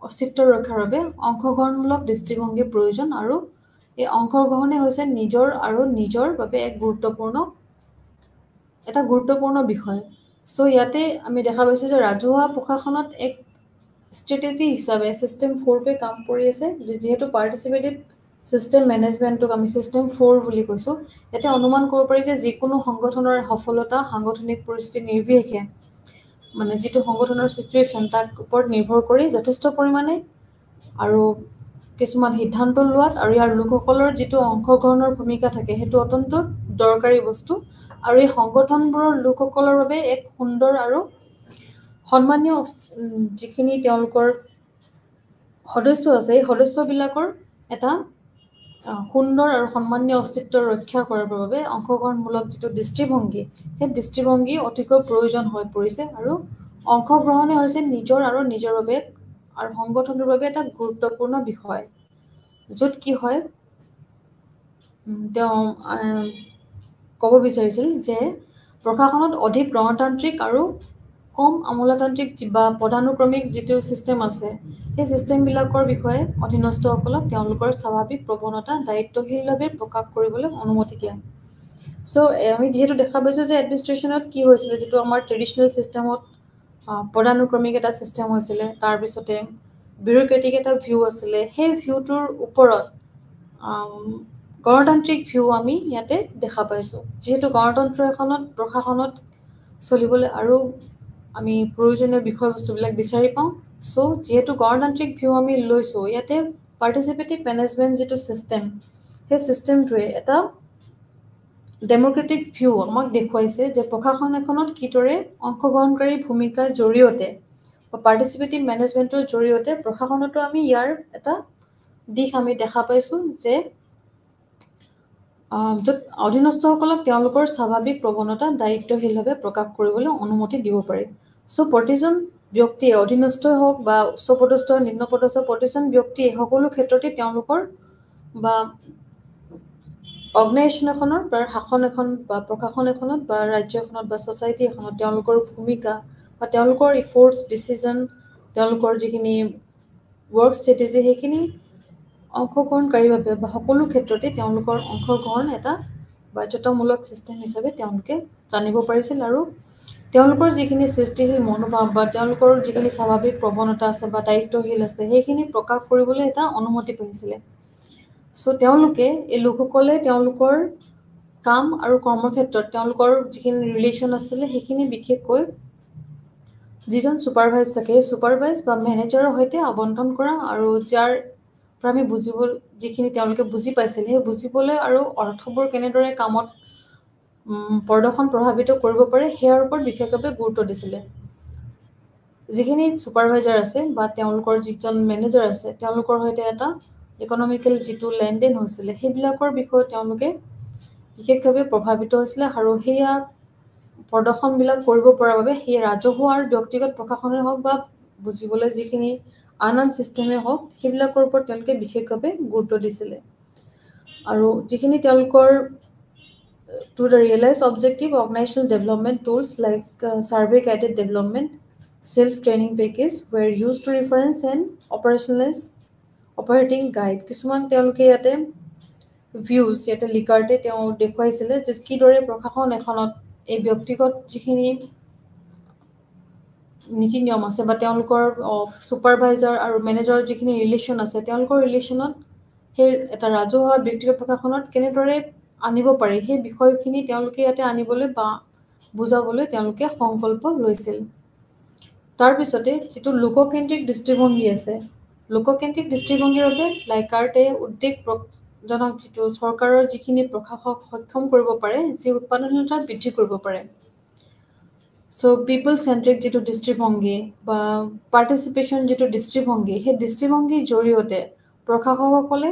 অস্তিত্ব ৰক্ষাৰ বাবে অংশগ্ৰহণমূলক দৃষ্টিভংগীৰ প্ৰয়োজন, আৰু এই অংশগ্ৰহণে হৈছে নিজৰ বাবে এটা গুৰুত্বপূৰ্ণ বিষয়। চ' ইয়াতে আমি দেখা পাইছোঁ যে ৰাজহুৱা প্ৰশাসনত এক ষ্ট্ৰেটেজি হিচাপে ছিষ্টেম 4টোৱে কাম কৰি আছে, যিহেতু পাৰ্টিচিপেটেড ছিষ্টেম মেনেজমেণ্টটোক আমি ছিষ্টেম 4 বুলি কৈছোঁ। ইয়াতে অনুমান কৰিব পাৰি যে যিকোনো সংগঠনৰ সফলতা সাংগঠনিক পৰিস্থিতি নিৰ্বিশেষে, মানে যিটো সংগঠনৰ চিটুৱেশ্যন তাৰ ওপৰত নিৰ্ভৰ কৰি যথেষ্ট পৰিমাণে আৰু কিছুমান সিদ্ধান্ত লোৱাত আৰু ইয়াৰ লোকসকলৰ যিটো অংশগ্ৰহণৰ ভূমিকা থাকে সেইটো অত্যন্ত দৰকাৰী বস্তু। আৰু এই সংগঠনবোৰৰ লোকসকলৰ বাবে এক সুন্দৰ আৰু সন্মানীয় যিখিনি তেওঁলোকৰ সদস্য আছে, এই সদস্যবিলাকৰ এটা সুন্দৰ আৰু সন্মানীয় অস্তিত্ব ৰক্ষা কৰাৰ বাবে অংশগ্ৰহণমূলক যিটো দৃষ্টিভংগী, সেই দৃষ্টিভংগী অতিকৈ প্ৰয়োজন হৈ পৰিছে। আৰু অংশগ্ৰহণে হৈছে নিজৰ বাবে আৰু সংগঠনটোৰ বাবে এটা গুৰুত্বপূৰ্ণ বিষয়, য'ত কি হয় তেওঁ ক'ব বিচাৰিছিল যে প্ৰশাসনত অধিক গণতান্ত্ৰিক আৰু কম আমোলাতান্ত্ৰিক বা পদানুক্ৰমিক যিটো ছিষ্টেম আছে, সেই ছিষ্টেমবিলাকৰ বিষয়ে অধীনস্থসকলক তেওঁলোকৰ স্বাভাৱিক প্ৰৱণতা দায়িত্বশীলভাৱে প্ৰকাশ কৰিবলৈ অনুমতি দিয়ে। চ' আমি যিহেতু দেখা পাইছোঁ যে এডমিনিষ্ট্ৰেশ্যনত কি হৈছিলে, যিটো আমাৰ ট্ৰেডিশ্যনেল ছিষ্টেমত পদানুক্ৰমিক এটা ছিষ্টেম হৈছিলে, তাৰপিছতে বিউৰক্ৰেটিক এটা ভিউ আছিলে, সেই ভিউটোৰ ওপৰত গণতান্ত্ৰিক ভিউ আমি ইয়াতে দেখা পাইছোঁ। যিহেতু গণতন্ত্ৰ এখনত প্ৰশাসনত চলিবলৈ আৰু আমি প্ৰয়োজনীয় বিষয়বস্তুবিলাক বিচাৰি পাওঁ। চ' যিহেতু গণতান্ত্ৰিক ভিউ আমি লৈছোঁ, ইয়াতে পাৰ্টিচিপেটিভ মেনেজমেণ্ট যিটো ছিষ্টেম, সেই ছিষ্টেমটোৱে এটা ডেম'ক্ৰেটিক ভিউ আমাক দেখুৱাইছে যে প্ৰশাসন এখনত কিদৰে অংশগ্ৰহণকাৰী ভূমিকাৰ জৰিয়তে বা পাৰ্টিচিপেটিভ মেনেজমেণ্টৰ জৰিয়তে প্ৰশাসনতো আমি ইয়াৰ এটা দিশ আমি দেখা পাইছোঁ যে য'ত অধীনস্থসকলক তেওঁলোকৰ স্বাভাৱিক প্ৰৱণতা দায়িত্বশীলভাৱে প্ৰকাশ কৰিবলৈ অনুমতি দিব পাৰি। চ' প্ৰতিজন ব্যক্তিয়ে, অধীনস্থই হওক বা উচ্চপদস্থ নিম্নপদস্থ, প্ৰতিজন ব্যক্তিয়ে সকলো ক্ষেত্ৰতে তেওঁলোকৰ বা অৰ্গেনাইজেশ্যন এখনৰ বা শাসন এখন বা প্ৰশাসন এখনত বা ৰাজ্য এখনত বা ছ'চাইটি এখনত তেওঁলোকৰ ভূমিকা বা তেওঁলোকৰ ইফৰ্টছ, ডিচিজন, তেওঁলোকৰ যিখিনি ৱৰ্ক ষ্ট্ৰেটেজি, সেইখিনি অংশগ্ৰহণকাৰীৰ বাবে বা সকলো ক্ষেত্ৰতে তেওঁলোকৰ অংশগ্ৰহণ এটা বাধ্যতামূলক ছিষ্টেম হিচাপে তেওঁলোকে জানিব পাৰিছিল। আৰু তেওঁলোকৰ যিখিনি সৃষ্টিশীল মনোভাৱ বা তেওঁলোকৰ যিখিনি স্বাভাৱিক প্ৰৱণতা আছে বা দায়িত্বশীল আছে, সেইখিনি প্ৰকাশ কৰিবলৈ এটা অনুমতি পাইছিলে। চ' এই লোকসকলে তেওঁলোকৰ কাম আৰু কৰ্মক্ষেত্ৰত তেওঁলোকৰ যিখিনি ৰিলেশ্যন আছিলে, সেইখিনি বিশেষকৈ যিজন ছুপাৰভাইজ থাকে, সেই ছুপাৰভাইজ বা মেনেজাৰৰ সৈতে আবণ্টন কৰা, আৰু যাৰ পৰা আমি যিখিনি তেওঁলোকে বুজি পাইছিল, সেই বুজিবলৈ আৰু অৰ্থবোৰ কেনেদৰে কামত প্ৰদৰ্শন প্ৰভাৱিত কৰিব পাৰে, সেয়াৰ ওপৰত বিশেষভাৱে গুৰুত্ব দিছিলে। যিখিনি ছুপাৰভাইজাৰ আছে বা তেওঁলোকৰ যিজন মেনেজাৰ আছে, তেওঁলোকৰ সৈতে এটা ইকনমিকেল যিটো লেনদেন হৈছিলে, সেইবিলাকৰ বিষয়ে তেওঁলোকে বিশেষভাৱে প্ৰভাৱিত হৈছিলে। আৰু সেয়া প্ৰদৰ্শনবিলাক কৰিব পৰাৰ বাবে সেই ৰাজহুৱা আৰু ব্যক্তিগত প্ৰশাসনেই হওক বা বুজিবলৈ যিখিনি আন ছিষ্টেমেই হওক, সেইবিলাকৰ ওপৰত তেওঁলোকে বিশেষভাৱে গুৰুত্ব দিছিলে। আৰু যিখিনি তেওঁলোকৰ to the realized objective organizational development tools like survey guided development, self-training package were used to reference and operationalize operating guide. কিছুমান তেওঁলোকে ইয়াতে ভিউজ ইয়াতে লিকাৰ্টে তেওঁ দেখুৱাইছিলে যে কিদৰে প্ৰশাসন এখনত এই ব্যক্তিগত যিখিনি নীতি নিয়ম আছে বা তেওঁলোকৰ ছুপাৰভাইজাৰ আৰু মেনেজাৰৰ যিখিনি ৰিলেশ্যন আছে, তেওঁলোকৰ ৰিলেশ্যনত সেই এটা ৰাজহুৱা ব্যক্তিগত প্ৰশাসনত কেনেদৰে আনিব পাৰি, সেই বিষয়খিনি তেওঁলোকে ইয়াতে আনিবলৈ বা বুজাবলৈ তেওঁলোকে সংকল্প লৈছিল। তাৰপিছতে যিটো লোককেন্দ্ৰিক দৃষ্টিভংগী আছে, লোককেন্দ্ৰিক দৃষ্টিভংগীৰ বাবে লাইকাৰ্টে উদ্বেগ জনক যিটো চৰকাৰৰ যিখিনি প্ৰশাসক সক্ষম কৰিব পাৰে যি উৎপাদনশীলতা বৃদ্ধি কৰিব পাৰে চ' পিপল চেণ্ট্ৰিক যিটো দৃষ্টিভংগী বা পাৰ্টিচিপেশ্যন যিটো দৃষ্টিভংগী সেই দৃষ্টিভংগীৰ জৰিয়তে প্ৰশাসকসকলে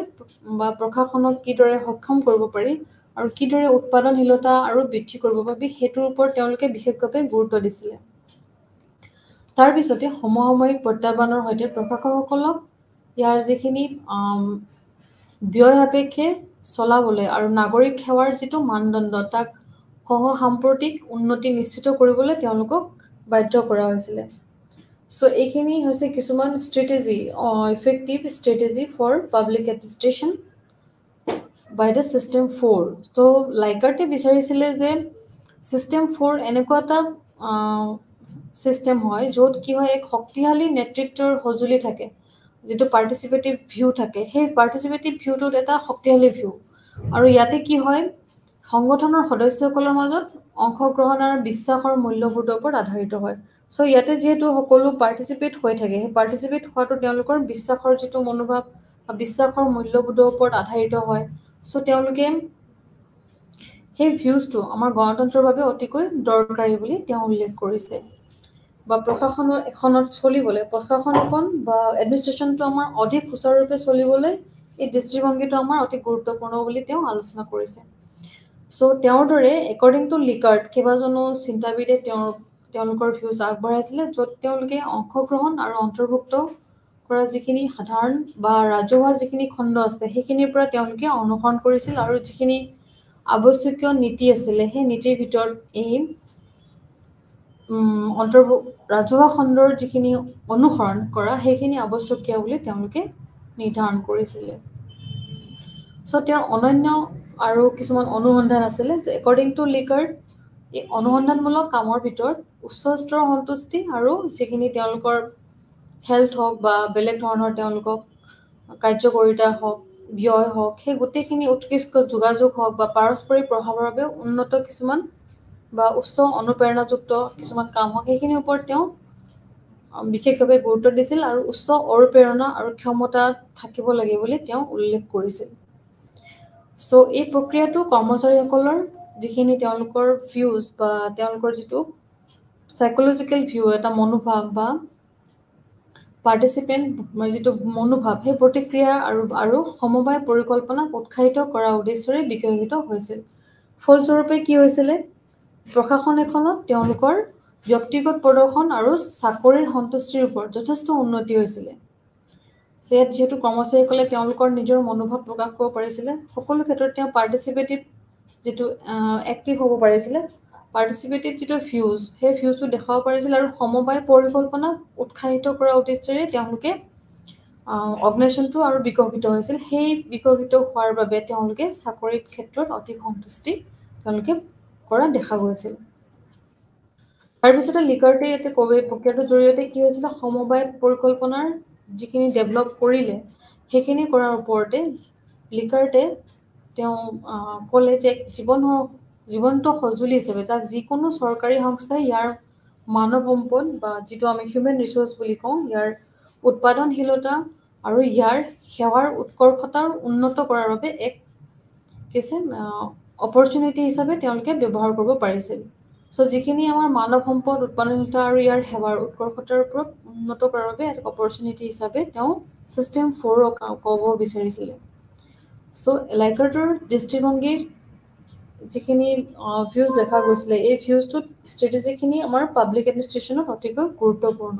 বা প্ৰশাসনক কিদৰে সক্ষম কৰিব পাৰি আৰু কিদৰে উৎপাদনশীলতা আৰু বৃদ্ধি কৰিব পাৰি সেইটোৰ ওপৰত তেওঁলোকে বিশেষভাৱে গুৰুত্ব দিছিলে তাৰ পিছতে সমসাময়িক প্ৰত্যাহ্বানৰ সৈতে প্ৰশাসকসকলক ইয়াৰ যিখিনি ব্যয় সাপেক্ষে চলাবলৈ আৰু নাগৰিক সেৱাৰ যিটো মানদণ্ড তাক সহ-সাম্প্ৰতিক উন্নতি নিশ্চিত কৰিবলৈ তেওঁলোকক বাধ্য কৰা হৈছিলে চ' এইখিনি হৈছে কিছুমান strategy effective strategy for public administration by the system 4 ত' লাইকাৰ্টে বিচাৰিছিলে যে ছিষ্টেম 4 এনেকুৱা এটা ছিষ্টেম হয় য'ত কি হয় এক শক্তিশালী নেতৃত্বৰ সঁজুলি থাকে যিটো পাৰ্টিচিপেটিভ ভিউ থাকে সেই পাৰ্টিচিপেটিভ ভিউটোত এটা শক্তিশালী ভিউ আৰু ইয়াতে কি হয় সংগঠনৰ সদস্যসকলৰ মাজত অংশগ্ৰহণ আৰু বিশ্বাসৰ মূল্যবোধৰ ওপৰত আধাৰিত হয় চ' ইয়াতে যিহেতু সকলো পাৰ্টিচিপেট হৈ থাকে সেই পাৰ্টিচিপেট হোৱাটো তেওঁলোকৰ বিশ্বাসৰ যিটো মনোভাৱ বিশ্বাসৰ মূল্যবোধৰ ওপৰত আধাৰিত হয় চ' তেওঁলোকে সেই ভিউজটো আমাৰ গণতন্ত্ৰৰ বাবে অতিকৈ দৰকাৰী বুলি তেওঁ উল্লেখ কৰিছে বা প্ৰশাসনৰ এখনত চলিবলৈ প্ৰশাসন এখন বা এডমিনিষ্ট্ৰেশ্যনটো আমাৰ অধিক সুচাৰুৰূপে চলিবলৈ এই দৃষ্টিভংগীটো আমাৰ অতি গুৰুত্বপূৰ্ণ বুলি তেওঁ আলোচনা কৰিছে চ' তেওঁৰ দৰে একৰ্ডিং টু লিকাৰ্ট কেইবাজনো চিন্তাবিদে তেওঁলোকৰ ভিউজ আগবঢ়াইছিলে য'ত তেওঁলোকে অংশগ্ৰহণ আৰু অন্তৰ্ভুক্ত কৰা যিখিনি সাধাৰণ বা ৰাজহুৱা যিখিনি খণ্ড আছে সেইখিনিৰ পৰা তেওঁলোকে অনুসৰণ কৰিছিল আৰু যিখিনি আৱশ্যকীয় নীতি আছিলে সেই নীতিৰ ভিতৰত এই ৰাজহুৱা খণ্ডৰ যিখিনি অনুসৰণ কৰা সেইখিনি আৱশ্যকীয় বুলি তেওঁলোকে নিৰ্ধাৰণ কৰিছিলে চ' তেওঁৰ অনন্য আৰু কিছুমান অনুসন্ধান আছিলে যে একৰ্ডিং টু লিকাৰ্ট এই অনুসন্ধানমূলক কামৰ ভিতৰত উচ্চ স্তৰৰ সন্তুষ্টি আৰু যিখিনি তেওঁলোকৰ হেল্থ হওক বা বেলেগ ধৰণৰ তেওঁলোকক কাৰ্যকৰীতা হওক ব্যয় হওক সেই গোটেইখিনি উৎকৃষ্ট যোগাযোগ হওক বা পাৰস্পৰিক প্ৰভাৱৰ বাবে উন্নত কিছুমান বা উচ্চ অনুপ্ৰেৰণাযুক্ত কিছুমান কাম হওক সেইখিনিৰ ওপৰত তেওঁ বিশেষভাৱে গুৰুত্ব দিছিল আৰু উচ্চ অনুপ্ৰেৰণা আৰু ক্ষমতা থাকিব লাগে বুলি তেওঁ উল্লেখ কৰিছিল চ' এই প্ৰক্ৰিয়াটো কৰ্মচাৰীসকলৰ যিখিনি তেওঁলোকৰ ভিউজ বা তেওঁলোকৰ যিটো চাইকলজিকেল ভিউ এটা মনোভাৱ বা পাৰ্টিচিপেণ্ট যিটো মনোভাৱ সেই প্ৰতিক্ৰিয়া আৰু সমবায় পৰিকল্পনাক উৎসাহিত কৰাৰ উদ্দেশ্যৰে বিকশিত হৈছিল ফলস্বৰূপে কি হৈছিলে প্ৰশাসন এখনত তেওঁলোকৰ ব্যক্তিগত প্ৰদৰ্শন আৰু চাকৰিৰ সন্তুষ্টিৰ ওপৰত যথেষ্ট উন্নতি হৈছিলে ইয়াত যিহেতু কৰ্মচাৰীসকলে তেওঁলোকৰ নিজৰ মনোভাৱ প্ৰকাশ কৰিব পাৰিছিলে সকলো ক্ষেত্ৰত তেওঁ পাৰ্টিচিপেটিভ যিটো এক্টিভ হ'ব পাৰিছিলে পাৰ্টিচিপেটিভ যিটো ভিউজ সেই ভিউজটো দেখাব পাৰিছিল আৰু সমবায় পৰিকল্পনাক উৎসাহিত কৰাৰ উদ্দেশ্যৰে তেওঁলোকে অৰ্গেনাইজেশ্যনটো আৰু বিকশিত হৈছিল সেই বিকশিত হোৱাৰ বাবে তেওঁলোকে চাকৰিৰ ক্ষেত্ৰত অধিক সন্তুষ্টি তেওঁলোকে কৰা দেখা গৈছিল তাৰপিছতে লিকাৰ্টে ইয়াতে প্ৰক্ৰিয়াটোৰ জৰিয়তে কি হৈছিলে সমবায় পৰিকল্পনাৰ যিখিনি ডেভেলপ কৰিলে সেইখিনি কৰাৰ ওপৰতে লিকাৰ্টে তেওঁ ক'লে যে জীৱন্ত সঁজুলি হিচাপে যাক যিকোনো চৰকাৰী সংস্থাই ইয়াৰ মানৱ সম্পদ বা যিটো আমি হিউমেন ৰিচোৰ্চ বুলি কওঁ ইয়াৰ উৎপাদনশীলতা আৰু ইয়াৰ সেৱাৰ উৎকৰ্ষতাৰ উন্নত কৰাৰ বাবে এক অপৰচুনিটি হিচাপে তেওঁলোকে ব্যৱহাৰ কৰিব পাৰিছিল চ' যিখিনি আমাৰ মানৱ সম্পদ উৎপাদনশীলতা আৰু ইয়াৰ সেৱাৰ উৎকৰ্ষতাৰ ওপৰত উন্নত কৰাৰ বাবে এক অপৰচুনিটি হিচাপে তেওঁ ছিষ্টেম 4 ক'ব বিচাৰিছিলে চ' লাইকাৰ্টৰ দৃষ্টিভংগীৰ যিখিনি ভিউজ দেখা গৈছিলে এই ভিউজটোত ষ্ট্ৰেটেজিখিনি আমাৰ পাব্লিক এডমিনিষ্ট্ৰেশ্যনত অতিকৈ গুৰুত্বপূৰ্ণ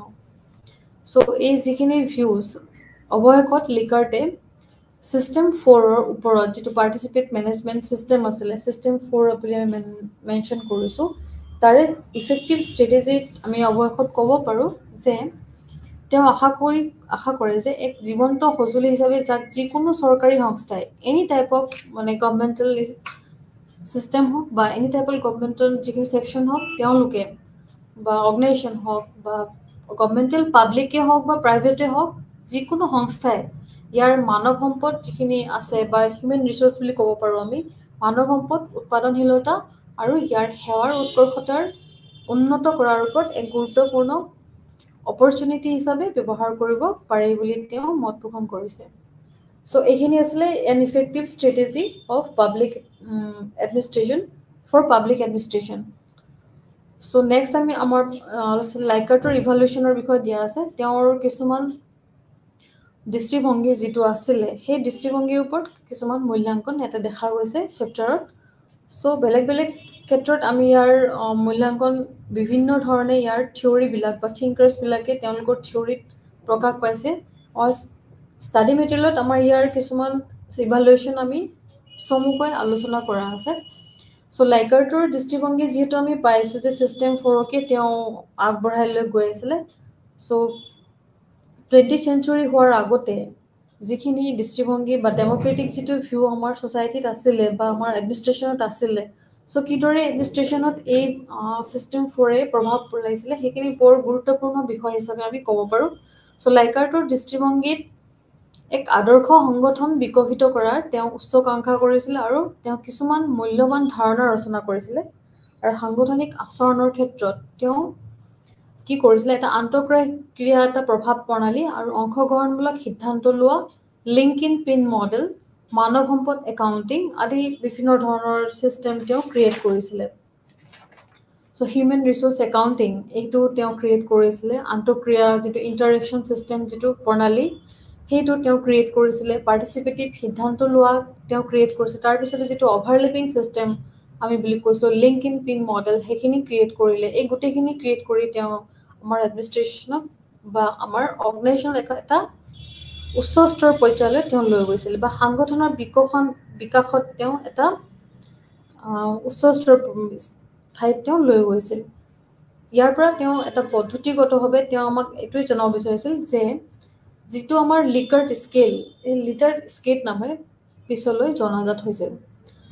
চ' এই যিখিনি ভিউজ অৱশেষত লিকাৰ্টে ছিষ্টেম 4ৰ ওপৰত যিটো পাৰ্টিচিপেট মেনেজমেণ্ট ছিষ্টেম আছিলে ছিষ্টেম 4 বুলি আমি মেনশ্যন কৰিছোঁ তাৰে ইফেক্টিভ ষ্ট্ৰেটেজিত আমি অৱশেষত ক'ব পাৰোঁ যে তেওঁ আশা কৰে যে এক জীৱন্ত সঁজুলি হিচাপে যাক যিকোনো চৰকাৰী সংস্থাই এনি টাইপ অফ মানে গভৰ্ণমেণ্টেল ছিষ্টেম হওক বা এনি টাইপ অফ গভৰ্ণমেণ্টেল যিখিনি ছেকশ্যন হওক তেওঁলোকে বা অৰ্গেনাইজেশ্যন হওক বা গভৰ্ণমেণ্টেল পাব্লিকে হওক বা প্ৰাইভেটে হওক যিকোনো সংস্থাই ইয়াৰ মানৱ সম্পদ যিখিনি আছে বা হিউমেন ৰিচোৰ্চ বুলি ক'ব পাৰোঁ আমি মানৱ সম্পদ উৎপাদনশীলতা আৰু ইয়াৰ সেৱাৰ উৎকৰ্ষতাৰ উন্নত কৰাৰ ওপৰত এক গুৰুত্বপূৰ্ণ অপৰচুনিটি হিচাপে ব্যৱহাৰ কৰিব পাৰি বুলি তেওঁ মত পোষণ কৰিছে সো এইখিনি আছিলে an effective strategy of public administration for public administration so next আমি আমাৰ লাইকাৰ্টৰ ইভালুৱেশ্যনৰ বিষয়ে দিয়া আছে তেওঁৰ কিছুমান দৃষ্টিভংগী যিটো আছিলে সেই দৃষ্টিভংগীৰ ওপৰত কিছুমান মূল্যাংকন এটা দেখা গৈছে চেপ্টাৰত সো বেলেগ বেলেগ ক্ষেত্ৰত আমি ইয়াৰ মূল্যাংকন বিভিন্ন ধৰণে ইয়াৰ থিয়ৰীবিলাক বা থিংকাৰ্ছবিলাকে তেওঁলোকৰ থিয়ৰীত প্ৰকাশ পাইছে ষ্টাডি মেটেৰিয়েলত আমাৰ ইয়াৰ কিছুমান ইভালুৱেশ্যন আমি চমুকৈ আলোচনা কৰা আছে সো লাইকাৰ্টৰ দৃষ্টিভংগী যিহেতু আমি পাইছোঁ যে ছিষ্টেম ফ'ৰকে তেওঁ আগবঢ়াই লৈ গৈ আছিলে সো 20th চেঞ্চুৰী হোৱাৰ আগতে যিখিনি দৃষ্টিভংগী বা ডেম'ক্ৰেটিক যিটো ভিউ আমাৰ ছ'চাইটিত আছিলে বা আমাৰ এডমিনিষ্ট্ৰেশ্যনত আছিলে সো কিদৰে এডমিনিষ্ট্ৰেশ্যনত এই ছিষ্টেম ফ'ৰে প্ৰভাৱ পেলাইছিলে সেইখিনি বৰ গুৰুত্বপূৰ্ণ বিষয় হিচাপে আমি ক'ব পাৰোঁ সো লাইকাৰ্টৰ দৃষ্টিভংগীত এক আদৰ্শ সংগঠন বিকশিত কৰাৰ তেওঁ উচ্চাকাংক্ষা কৰিছিলে আৰু তেওঁ কিছুমান মূল্যৱান ধাৰণা ৰচনা কৰিছিলে আৰু সাংগঠনিক আচৰণৰ ক্ষেত্ৰত তেওঁ কি কৰিছিলে এটা আন্তঃক্ৰিয়া এটা প্ৰভাৱ প্ৰণালী আৰু অংশগ্ৰহণমূলক সিদ্ধান্ত লোৱা লিংক ইন পিন মডেল মানৱ সম্পদ একাউণ্টিং আদি বিভিন্ন ধৰণৰ ছিষ্টেম তেওঁ ক্ৰিয়েট কৰিছিলে সো হিউমেন ৰিচোৰ্চ একাউণ্টিং এইটো তেওঁ ক্ৰিয়েট কৰিছিলে আন্তঃক্ৰিয়া যিটো ইণ্টাৰেকশ্যন ছিষ্টেম যিটো প্ৰণালী সেইটো তেওঁ ক্ৰিয়েট কৰিছিলে পাৰ্টিচিপেটিভ সিদ্ধান্ত লোৱা তেওঁ ক্ৰিয়েট কৰিছিলে তাৰপিছতে যিটো অভাৰলেপিং ছিষ্টেম আমি বুলি কৈছিলোঁ লিংক ইন পিন মডেল সেইখিনি ক্ৰিয়েট কৰিলে এই গোটেইখিনি ক্ৰিয়েট কৰি তেওঁ আমাৰ এডমিনিষ্ট্ৰেশ্যনক বা আমাৰ অৰ্গেনাইজেশ্যনত এটা উচ্চ স্তৰ পৰ্যায়লৈ তেওঁ লৈ গৈছিল বা সাংগঠনৰ বিকাশত তেওঁ এটা উচ্চ স্তৰ ঠাইত তেওঁ লৈ গৈছিল ইয়াৰ পৰা তেওঁ এটা পদ্ধতিগতভাৱে তেওঁ আমাক এইটোৱে জনাব বিচাৰিছিল যে যিটো আমাৰ লিকাৰ্ট স্কেল এই লিকাৰ্ট স্কেল নামে পিছলৈ জনাজাত হৈছিল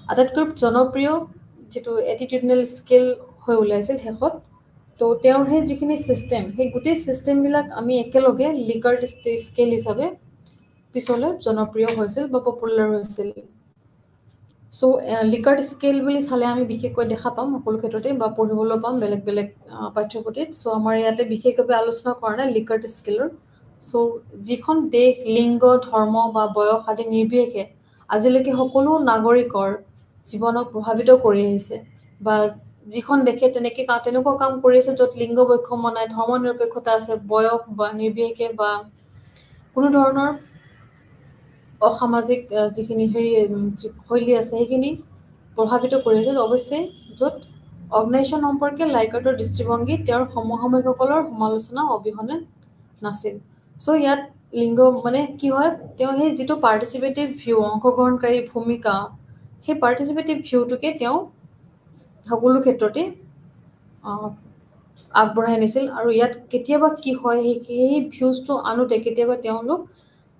আটাইতকৈ জনপ্ৰিয় যিটো এটিটিউডনেল স্কেল হৈ ওলাইছিল শেষত তো তেওঁৰ সেই যিখিনি ছিষ্টেম সেই গোটেই ছিষ্টেমবিলাক আমি একেলগে লিকাৰ্ট স্কেল হিচাপে পিছলৈ জনপ্ৰিয় হৈছিল বা পপুলাৰ হৈছিল সো লিকাৰ্ট স্কেল বুলি চালে আমি বিশেষকৈ দেখা পাম সকলো ক্ষেত্ৰতে বা পঢ়িবলৈ পাম বেলেগ বেলেগ পাঠ্যপুথিত সো আমাৰ ইয়াতে বিশেষভাৱে আলোচনা কৰা নাই লিকাৰ্ট স্কেলৰ সো যিখন দেশ লিংগ ধৰ্ম বা বয়স আদি নিৰ্বিশেষে আজিলৈকে সকলো নাগৰিকৰ জীৱনক প্ৰভাৱিত কৰি আহিছে বা যিখন দেশে তেনেকুৱা কাম কৰি আছে য'ত লিংগ বৈষম্য নাই ধৰ্ম নিৰপেক্ষতা আছে বয়স বা নিৰ্বিশেষে বা কোনো ধৰণৰ অসামাজিক যিখিনি শৈলী আছে সেইখিনি প্ৰভাৱিত কৰি আছে অৱশ্যে য'ত অৰ্গেনাইজেশ্যন সম্পৰ্কে লাইকাৰ্টৰ দৃষ্টিভংগী তেওঁৰ সমসাময়িকসকলৰ সমালোচনা অবিহনে নাছিল সো ইয়াত লিংগ মানে কি হয় তেওঁ সেই যিটো পাৰ্টিচিপেটিভ ভিউ অংশগ্ৰহণকাৰী ভূমিকা সেই পাৰ্টিচিপেটিভ ভিউটোকে তেওঁ সকলো ক্ষেত্ৰতে আগবঢ়াই নিছিল আৰু ইয়াত কেতিয়াবা কি হয় সেই ভিউজটো আনোতে কেতিয়াবা তেওঁলোক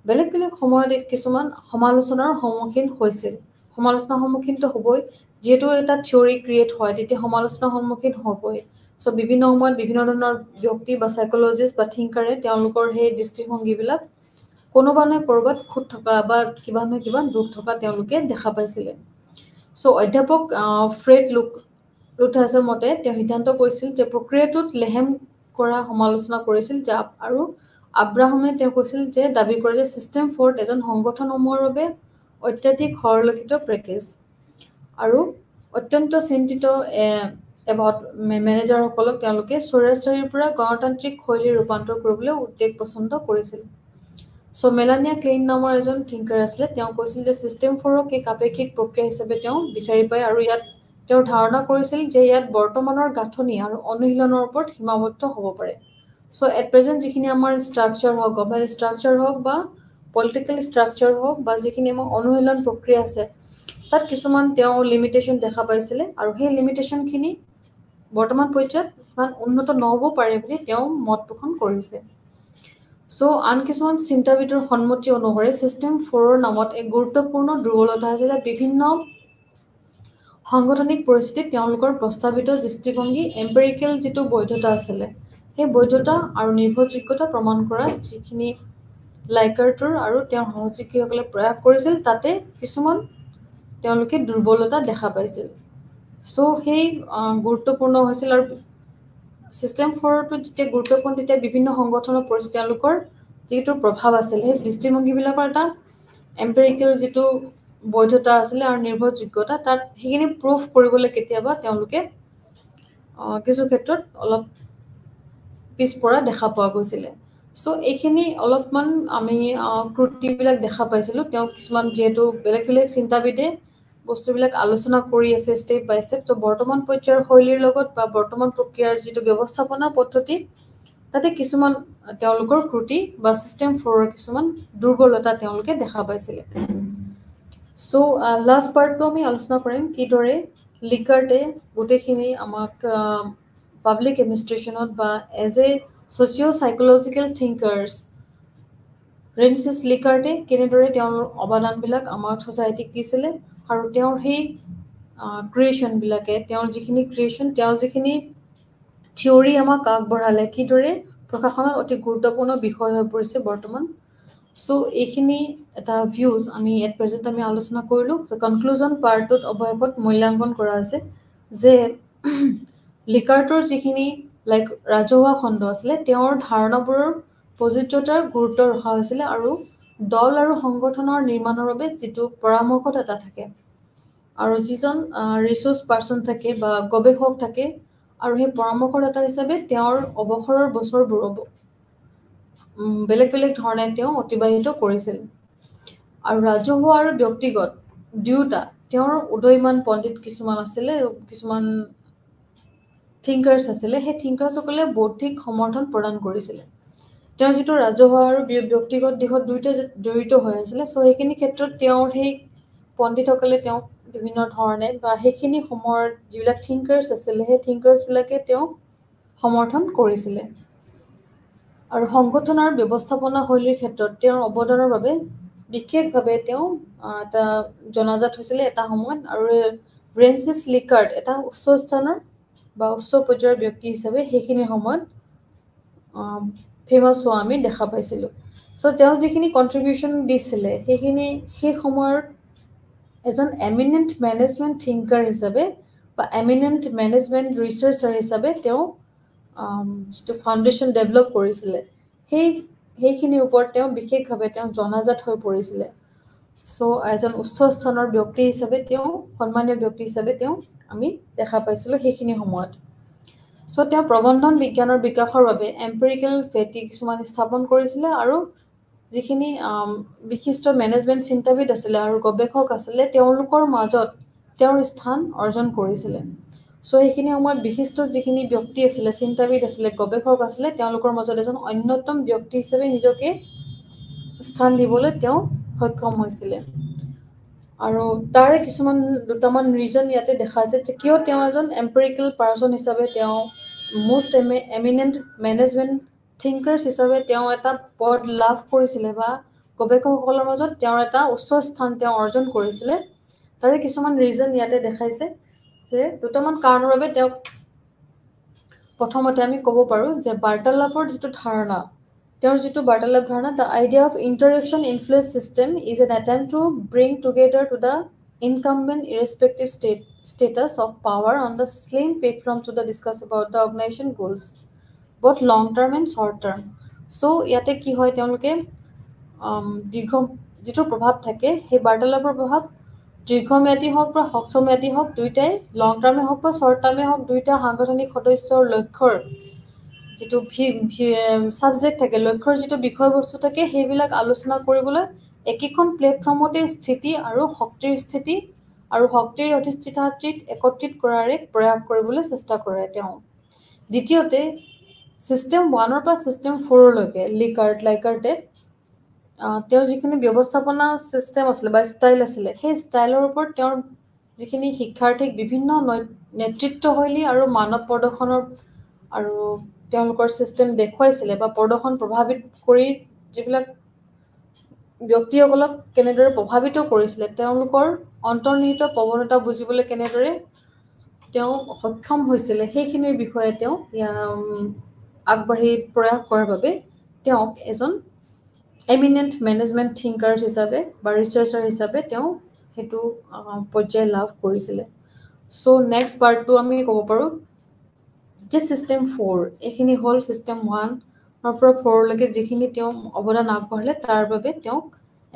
বেলেগ বেলেগ সময়ত কিছুমান সমালোচনাৰ সন্মুখীন হৈছিল সমালোচনাৰ সন্মুখীনটো হ'বই যিহেতু এটা থিয়ৰী ক্ৰিয়েট হয় তেতিয়া সমালোচনাৰ সন্মুখীন হ'বই সো বিভিন্ন সময়ত বিভিন্ন ধৰণৰ ব্যক্তি বা সাইকোলজিষ্ট বা থিংকাৰে তেওঁলোকৰ সেই দৃষ্টিভংগীবিলাক কোনোবা নহয় ক'ৰবাত খুঁত থকা বা কিবা নহয় কিবা দুখ থকা তেওঁলোকে দেখা পাইছিলে সো অধ্যাপক ফ্ৰেড লুথাছৰ মতে তেওঁ সিদ্ধান্ত কৰিছিল যে প্ৰক্ৰিয়াটোত লেহেম কৰা সমালোচনা কৰিছিল যে আৰু আব্ৰাহামে তেওঁ কৈছিল যে দাবী কৰে যে ছিষ্টেম ফ'ৰ্ট এজন সংগঠনসমূহৰ বাবে অত্যাধিক সৰলক্ষিত পেকেজ আৰু অত্যন্ত চিন্তিত এবাউট মেনেজাৰসকলক তেওঁলোকে চৌৰাচাৰীৰ পৰা গণতান্ত্ৰিক শৈলী ৰূপান্তৰ কৰিবলৈ উদ্বেগ পচন্দ কৰিছিল সো মেলানিয়া ক্লেইন নামৰ এজন থিংকাৰ আছিলে তেওঁ কৈছিল যে ছিষ্টেম ফ'ৰক এক আপেক্ষিক প্ৰক্ৰিয়া হিচাপে তেওঁ বিচাৰি পায় আৰু ইয়াত তেওঁ ধাৰণা কৰিছিল যে ইয়াত বৰ্তমানৰ গাঁথনি আৰু অনুশীলনৰ ওপৰত সীমাবদ্ধ হ'ব পাৰে সো এট প্ৰেজেণ্ট যিখিনি আমাৰ ষ্ট্ৰাকচাৰ হওক গভৰ্ণমেণ্ট ষ্ট্ৰাকচাৰ হওক বা পলিটিকেল ষ্ট্ৰাকচাৰ হওক বা যিখিনি আমাৰ অনুশীলন প্ৰক্ৰিয়া আছে তাত কিছুমান তেওঁ লিমিটেশ্যন দেখা পাইছিলে আৰু সেই লিমিটেশ্যনখিনি বৰ্তমান পৰ্যায়ত ইমান উন্নত নহ'ব পাৰে বুলি তেওঁ মত পোষণ কৰিছে সো আন কিছুমান চিন্তাবিদৰ সন্মতি অনুসৰি ছিষ্টেম ফ'ৰৰ নামত এক গুৰুত্বপূৰ্ণ দুৰ্বলতা আছে যে বিভিন্ন সাংগঠনিক পৰিস্থিতিত তেওঁলোকৰ প্ৰস্তাৱিত দৃষ্টিভংগী এম্পেৰিকেল যিটো বৈধতা আছিলে সেই বৈধতা আৰু নিৰ্ভৰযোগ্যতা প্ৰমাণ কৰা যিখিনি লাইকাৰ্টৰ আৰু তেওঁৰ সহযোগীসকলে প্ৰয়াস কৰিছিল তাতে কিছুমান তেওঁলোকে দুৰ্বলতা দেখা পাইছিল সো সেই গুৰুত্বপূৰ্ণ হৈছিল আৰু ছিষ্টেম ফ'ৰটো যেতিয়া গুৰুত্বপূৰ্ণ তেতিয়া বিভিন্ন সংগঠনৰ পৰিস্থিতি তেওঁলোকৰ যিটো প্ৰভাৱ আছিল সেই দৃষ্টিভংগীবিলাকৰ এটা এম্পেৰিকেল যিটো বৈধতা আছিলে আৰু নিৰ্ভৰযোগ্যতা তাত সেইখিনি প্ৰুফ কৰিবলৈ কেতিয়াবা তেওঁলোকে কিছু ক্ষেত্ৰত অলপ পিছপৰা দেখা পোৱা গৈছিলে সো এইখিনি অলপমান আমি ক্ৰুটিবিলাক দেখা পাইছিলোঁ তেওঁ কিছুমান যেহেতু বেলেগ বেলেগ চিন্তাবিদে বস্তুবিলাক আলোচনা কৰি আছে ষ্টেপ বাই ষ্টেপ তো বৰ্তমান পৰ্যায়ৰ শৈলীৰ লগত বা বৰ্তমান প্ৰক্ৰিয়াৰ যিটো ব্যৱস্থাপনা পদ্ধতি তাতে কিছুমান তেওঁলোকৰ ক্ৰুটি বা চিষ্টেম ফ'ৰৰ কিছুমান দুৰ্বলতা তেওঁলোকে দেখা পাইছিলে সো লাষ্ট পাৰ্টটো আমি আলোচনা কৰিম কিদৰে লিকাৰ্টে গোটেইখিনি আমাক পাব্লিক এডমিনিষ্ট্ৰেশ্যনত বা as a socio' psychological thinkers Rensis লিকাৰ্টে কেনেদৰে তেওঁৰ অৱদানবিলাক আমাৰ ছ'চাইটিক দিছিলে আৰু তেওঁৰ সেই ক্ৰিয়েশ্যনবিলাকে তেওঁৰ যিখিনি ক্ৰিয়েশ্যন তেওঁৰ যিখিনি থিয়ৰী আমাক আগবঢ়ালে কিদৰে প্ৰশাসনত অতি গুৰুত্বপূৰ্ণ বিষয় হৈ পৰিছে বৰ্তমান সো এইখিনি এটা ভিউজ আমি এট প্ৰেজেণ্ট আমি আলোচনা কৰিলোঁ চ' কনক্লুজন পাৰ্টটোত অৱশেষত মূল্যাংকন কৰা হৈছে যে লিকাৰ্টৰ যিখিনি লাইক ৰাজহুৱা খণ্ড আছিলে তেওঁৰ ধাৰণাবোৰৰ প্ৰযোজ্যতাৰ গুৰুত্ব ৰখা হৈছিলে আৰু দল আৰু সংগঠনৰ নিৰ্মাণৰ বাবে যিটো পৰামৰ্শদাতা থাকে আৰু যিজন ৰিচোৰ্চ পাৰ্চন থাকে বা গৱেষক থাকে আৰু সেই পৰামৰ্শদাতা হিচাপে তেওঁৰ অৱসৰৰ বছৰবোৰ বেলেগ বেলেগ ধৰণে তেওঁ অতিবাহিত কৰিছিল আৰু ৰাজহুৱা আৰু ব্যক্তিগত দুয়োটা তেওঁৰ উদয়মান পণ্ডিত কিছুমান আছিলে কিছুমান থিংকাৰ্ছ আছিলে সেই থিংকাৰ্ছসকলে বৌদ্ধিক সমৰ্থন প্ৰদান কৰিছিলে তেওঁৰ যিটো ৰাজহুৱা আৰু ব্যক্তিগত দিশত দুয়োটাই জড়িত হৈ আছিলে চ' সেইখিনি ক্ষেত্ৰত তেওঁৰ সেই পণ্ডিতসকলে তেওঁক বিভিন্ন ধৰণে বা সেইখিনি সময়ত যিবিলাক থিংকাৰ্ছ আছিলে সেই থিংকাৰ্ছবিলাকে তেওঁক সমৰ্থন কৰিছিলে আৰু সংগঠন আৰু ব্যৱস্থাপনা শৈলীৰ ক্ষেত্ৰত তেওঁৰ অৱদানৰ বাবে বিশেষভাৱে তেওঁ এটা জনাজাত হৈছিলে এটা সময়ত আৰু ৰেঞ্চিছ লিকাৰ্ট এটা উচ্চ স্থানৰ বা উচ্চ পৰ্যায়ৰ ব্যক্তি হিচাপে সেইখিনি সময়ত ফেমাছ হোৱা আমি দেখা পাইছিলোঁ চ' তেওঁ যিখিনি কণ্ট্ৰিবিউশ্যন দিছিলে সেইখিনি সেই সময়ৰ এজন এমিনেণ্ট মেনেজমেণ্ট থিংকাৰ হিচাপে বা এমিনেণ্ট মেনেজমেণ্ট ৰিচাৰ্চাৰ হিচাপে তেওঁ যিটো ফাউণ্ডেশ্যন ডেভেলপ কৰিছিলে সেইখিনিৰ ওপৰত তেওঁ বিশেষভাৱে তেওঁ জনাজাত হৈ পৰিছিলে চ' এজন উচ্চ স্থানৰ ব্যক্তি হিচাপে তেওঁ সন্মানীয় ব্যক্তি হিচাপে তেওঁ আমি দেখা পাইছিলোঁ সেইখিনি সময়ত চ' তেওঁ প্ৰবন্ধন বিজ্ঞানৰ বিকাশৰ বাবে এম্পেৰিকেল ভেটি কিছুমান স্থাপন কৰিছিলে আৰু যিখিনি বিশিষ্ট মেনেজমেণ্ট চিন্তাবিদ আছিলে আৰু গৱেষক আছিলে তেওঁলোকৰ মাজত তেওঁৰ স্থান অৰ্জন কৰিছিলে চ' সেইখিনি সময়ত বিশিষ্ট যিখিনি ব্যক্তি আছিলে চিন্তাবিদ আছিলে গৱেষক আছিলে তেওঁলোকৰ মাজত এজন অন্যতম ব্যক্তি হিচাপে নিজকে স্থান দিবলৈ তেওঁ সক্ষম হৈছিলে আৰু তাৰে কিছুমান দুটামান ৰিজন ইয়াতে দেখা আছে যে কিয় তেওঁ এজন এম্পেৰিকেল পাৰ্চন হিচাপে তেওঁ most eminent management thinkers হিচাপে তেওঁ এটা পদ লাভ কৰিছিলে বা গৱেষকসকলৰ মাজত তেওঁৰ এটা উচ্চ স্থান তেওঁ অৰ্জন কৰিছিলে তাৰে কিছুমান ৰিজন ইয়াতে দেখাইছে যে দুটামান কাৰণৰ বাবে তেওঁক প্ৰথমতে আমি ক'ব পাৰোঁ যে বাৰ্তালাপৰ যিটো ধাৰণা তেওঁৰ যিটো বাৰ্তালাপ ধাৰণা the idea of interaction influence system is an attempt two bring together to the incumbent irrespective status of power on the same platform to the discuss about the organization goals both long term and short term so ইয়াতে কি হয় তেওঁলোকে দীৰ্ঘ যিটো প্ৰভাৱ থাকে সেই বাৰ্তালাপৰ প্ৰভাৱ দীৰ্ঘম্যাদী হওক বা হ্ৰস্বম্যাদী হওক দুয়োটাই লং টাৰ্মে হওক বা শ্বৰ্ট টাৰ্মে হওক দুয়োটা সাংগঠনিক সদস্যৰ লক্ষ্যৰ যিটো ছাবজেক্ট থাকে লক্ষ্যৰ যিটো বিষয়বস্তু থাকে সেইবিলাক আলোচনা কৰিবলৈ একেখন প্লেটফৰ্মতে স্থিতি আৰু শক্তিৰ অধিষ্ঠিতাত্ৰিক একত্ৰিত কৰাৰ এক প্ৰয়াস কৰিবলৈ চেষ্টা কৰে তেওঁ দ্বিতীয়তে ছিষ্টেম 1ৰ পৰা ছিষ্টেম 4লৈকে লাইকাৰ্টে তেওঁৰ যিখিনি ব্যৱস্থাপনা ছিষ্টেম আছিলে বা ষ্টাইল আছিলে সেই ষ্টাইলৰ ওপৰত তেওঁৰ যিখিনি শিক্ষাৰ্থীক বিভিন্ন নেতৃত্বশৈলী আৰু মানৱ প্ৰদৰ্শনৰ আৰু তেওঁলোকৰ ছিষ্টেম দেখুৱাইছিলে বা প্ৰদৰ্শন প্ৰভাৱিত কৰি যিবিলাক ব্যক্তিসকলক কেনেদৰে প্ৰভাৱিত কৰিছিলে তেওঁলোকৰ অন্তৰ্নিহিত প্ৰৱণতা বুজিবলৈ কেনেদৰে তেওঁ সক্ষম হৈছিলে সেইখিনিৰ বিষয়ে তেওঁ আগবাঢ়ি প্ৰয়াস কৰাৰ বাবে তেওঁক এজন এমিনেণ্ট মেনেজমেণ্ট থিংকাৰ্ছ হিচাপে বা ৰিচাৰ্চাৰ হিচাপে তেওঁ সেইটো পৰ্যায় লাভ কৰিছিলে চ' নেক্সট পাৰ্টটো আমি ক'ব পাৰোঁ যে ছিষ্টেম 4 এইখিনি হ'ল ছিষ্টেম 1ৰ পৰা 4লৈকে যিখিনি তেওঁ অৱদান আগবঢ়ালে তাৰ বাবে তেওঁক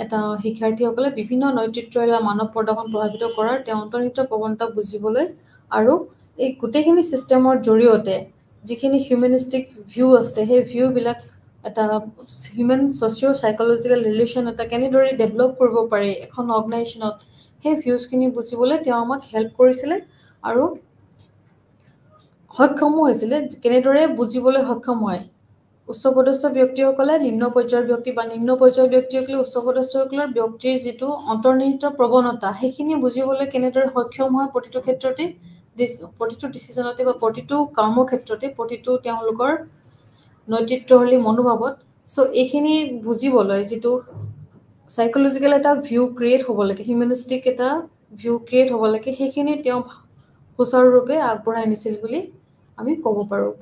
এটা শিক্ষাৰ্থীসকলে বিভিন্ন নৈতিকতা মানৱ প্ৰদৰ্শন প্ৰভাৱিত কৰাৰ তেওঁ অন্তৰ্নিহিত প্ৰৱণতা বুজিবলৈ আৰু এই গোটেইখিনি ছিষ্টেমৰ জৰিয়তে যিখিনি হিউমেনিষ্টিক ভিউ আছে সেই ভিউবিলাক এটা হিউমেন ছ'চিঅ' চাইক'লজিকেল ৰিলেশ্যন এটা কেনেদৰে ডেভেলপ কৰিব পাৰি এখন অৰ্গেনাইজেশ্যনত সেই ভিউজখিনি বুজিবলৈ তেওঁ আমাক হেল্প কৰিছিলে আৰু সক্ষমো হৈছিলে কেনেদৰে বুজিবলৈ সক্ষম হয় উচ্চপদস্থ ব্যক্তিসকলে নিম্ন পৰ্যায়ৰ ব্যক্তি বা নিম্ন পৰ্যায়ৰ ব্যক্তিসকলে উচ্চপদস্থসকলৰ ব্যক্তিৰ যিটো অন্তৰ্নিহিত প্ৰৱণতা সেইখিনি বুজিবলৈ কেনেদৰে সক্ষম হয় প্ৰতিটো ক্ষেত্ৰতে প্ৰতিটো ডিচিশ্যনতে বা প্ৰতিটো কৰ্মক্ষেত্ৰতে প্ৰতিটো তেওঁলোকৰ নৈতিত্বশালী মনোভাৱত চ' এইখিনি বুজিবলৈ যিটো চাইক'লজিকেল এটা ভিউ ক্ৰিয়েট হ'ব লাগে হিউমেনিষ্টিক এটা ভিউ ক্ৰিয়েট হ'ব লাগে সেইখিনি তেওঁ সুচাৰুৰূপে আগবঢ়াই নিছিল বুলি আমি ক'ব পাৰোঁ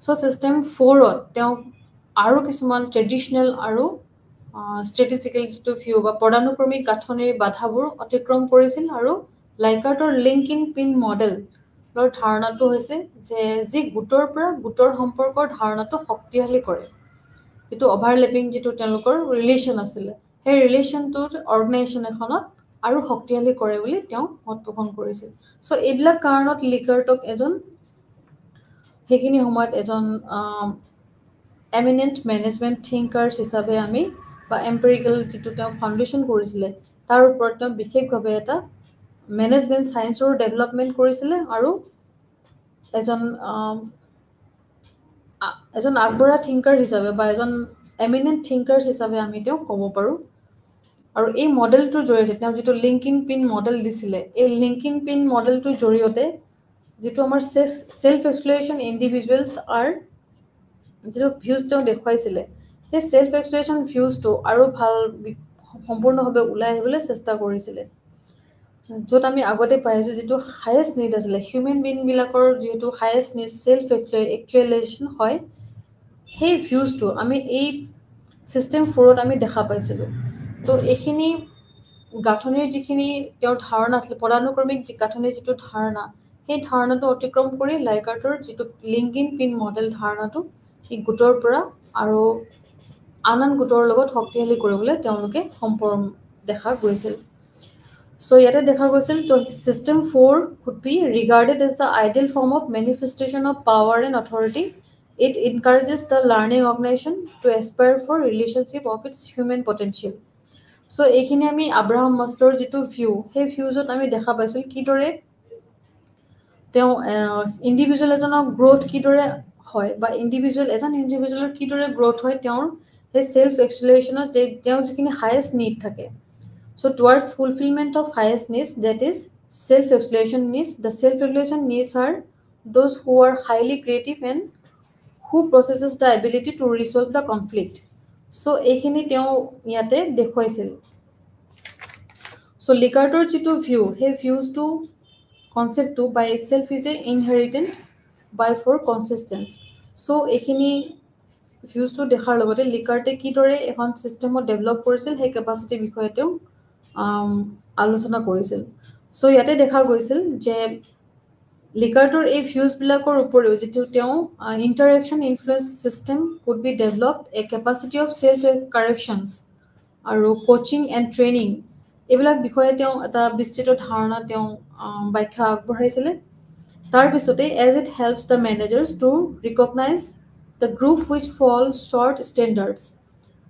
চ' ছিষ্টেম 4ত তেওঁ আৰু কিছুমান ট্ৰেডিশ্যনেল আৰু ষ্ট্ৰেটেজিকেল যিটো ভিউ বা পদানুক্ৰমিক গাঁথনিৰ বাধাবোৰ অতিক্ৰম কৰিছিল আৰু লাইকাৰ্টৰ লিংক ইন পিন মডেলৰ ধাৰণাটো হৈছে যে যি গোটৰ পৰা গোটৰ সম্পৰ্কৰ ধাৰণাটো শক্তিশালী কৰে যিটো অভাৰলেপিং যিটো তেওঁলোকৰ ৰিলেশ্যন আছিলে সেই ৰিলেশ্যনটোত অৰ্গেনাইজেশ্যন এখনত আৰু শক্তিশালী কৰে বুলি তেওঁ মত পোষণ কৰিছিল চ' এইবিলাক কাৰণত লিকাৰ্টক সেইখিনি সময়ত এজন এমিনেণ্ট মেনেজমেণ্ট থিংকাৰ্ছ হিচাপে আমি বা এম্পেৰিকেল যিটো তেওঁ ফাউণ্ডেশ্যন কৰিছিলে তাৰ ওপৰত তেওঁ বিশেষভাৱে এটা মেনেজমেণ্ট ছায়েন্সৰো ডেভেলপমেণ্ট কৰিছিলে আৰু এজন আগবঢ়া থিংকাৰ হিচাপে বা এজন এমিনেণ্ট থিংকাৰ্ছ হিচাপে আমি তেওঁক ক'ব পাৰোঁ আৰু এই মডেলটোৰ জৰিয়তে তেওঁ যিটো লিংক ইন পিন মডেল দিছিলে এই লিংক ইন পিন মডেলটোৰ জৰিয়তে যিটো আমাৰ চেল্ফ এক্সপ্ল'ৰেশ্যন ইণ্ডিভিজুৱেলছ যিটো ভিউজ তেওঁ দেখুৱাইছিলে সেই চেল্ফ এক্সপ্ল'ৰেশ্যন ভিউজটো আৰু ভাল সম্পূৰ্ণভাৱে ওলাই আহিবলৈ চেষ্টা কৰিছিলে য'ত আমি আগতে পাইছোঁ যিটো হায়েষ্ট নিড আছিলে হিউমেন বিংবিলাকৰ যিহেতু হায়েষ্ট নিড চেল্ফ একচুৱেলাইজেশ্যন হয় সেই ভিউজটো আমি এই ছিষ্টেম 4ত আমি দেখা পাইছিলোঁ তো এইখিনি গাঁথনিৰ যিখিনি তেওঁৰ ধাৰণা আছিলে পদানুক্ৰমিক গাঁথনিৰ যিটো ধাৰণা সেই ধাৰণাটো অতিক্ৰম কৰি লাইকাৰ্টৰ যিটো লিংক ইন পিন মডেল ধাৰণাটো এই গোটৰ পৰা আৰু আন গোটৰ লগত শক্তিশালী কৰিবলৈ তেওঁলোকে দেখা গৈছিল চ' ইয়াতে দেখা গৈছিল system 4 could be regarded as the ideal form of manifestation of power and authority. It encourages the learning organization to aspire for relationship of its human potential. চ' এইখিনি আমি আব্ৰাহাম মাছলৰ যিটো ভিউ সেই ভিউজত আমি দেখা পাইছিলোঁ কিদৰে তেওঁ ইণ্ডিভিজুৱেল এজনৰ গ্ৰ'থ কিদৰে হয় বা এজন ইণ্ডিভিজুৱেলৰ কিদৰে গ্ৰ'থ হয় তেওঁৰ সেই চেল্ফ এক্সপ্ল'ৰেশ্যনত তেওঁ যিখিনি হায়েষ্ট নিড থাকে so' towards fulfilment of highest needs that is self exploration needs the self exploration needs are those who are highly creative and who possesses the ability to resolve the conflict so' এইখিনি তেওঁ ইয়াতে দেখুৱাইছিল চ' লিকাৰ্টৰ যিটো view সেই ভিউজটো কনচেপ্টটো বাই ইটছেল্ফ is a ইনহেৰিটেণ্ট by four কনচিষ্টেঞ্চ চ' এইখিনি ভিউজটো দেখাৰ লগতে লিকাৰ্টে কিদৰে এখন ছিষ্টেমত ডেভেলপ কৰিছিল সেই কেপাচিটিৰ বিষয়ে তেওঁ আলোচনা কৰিছিল চ' ইয়াতে দেখা গৈছিল যে লিকাৰ্টৰ এই ভিউজবিলাকৰ উপৰিও যিটো তেওঁ interaction influence system could be developed a capacity of self corrections আৰু কোচিং এণ্ড ট্ৰেইনিং এইবিলাক বিষয়ে তেওঁ এটা বিস্তৃত ধাৰণা তেওঁ ব্যাখ্যা আগবঢ়াইছিলে তাৰপিছতে as it helps the managers to recognize the group which fall short standards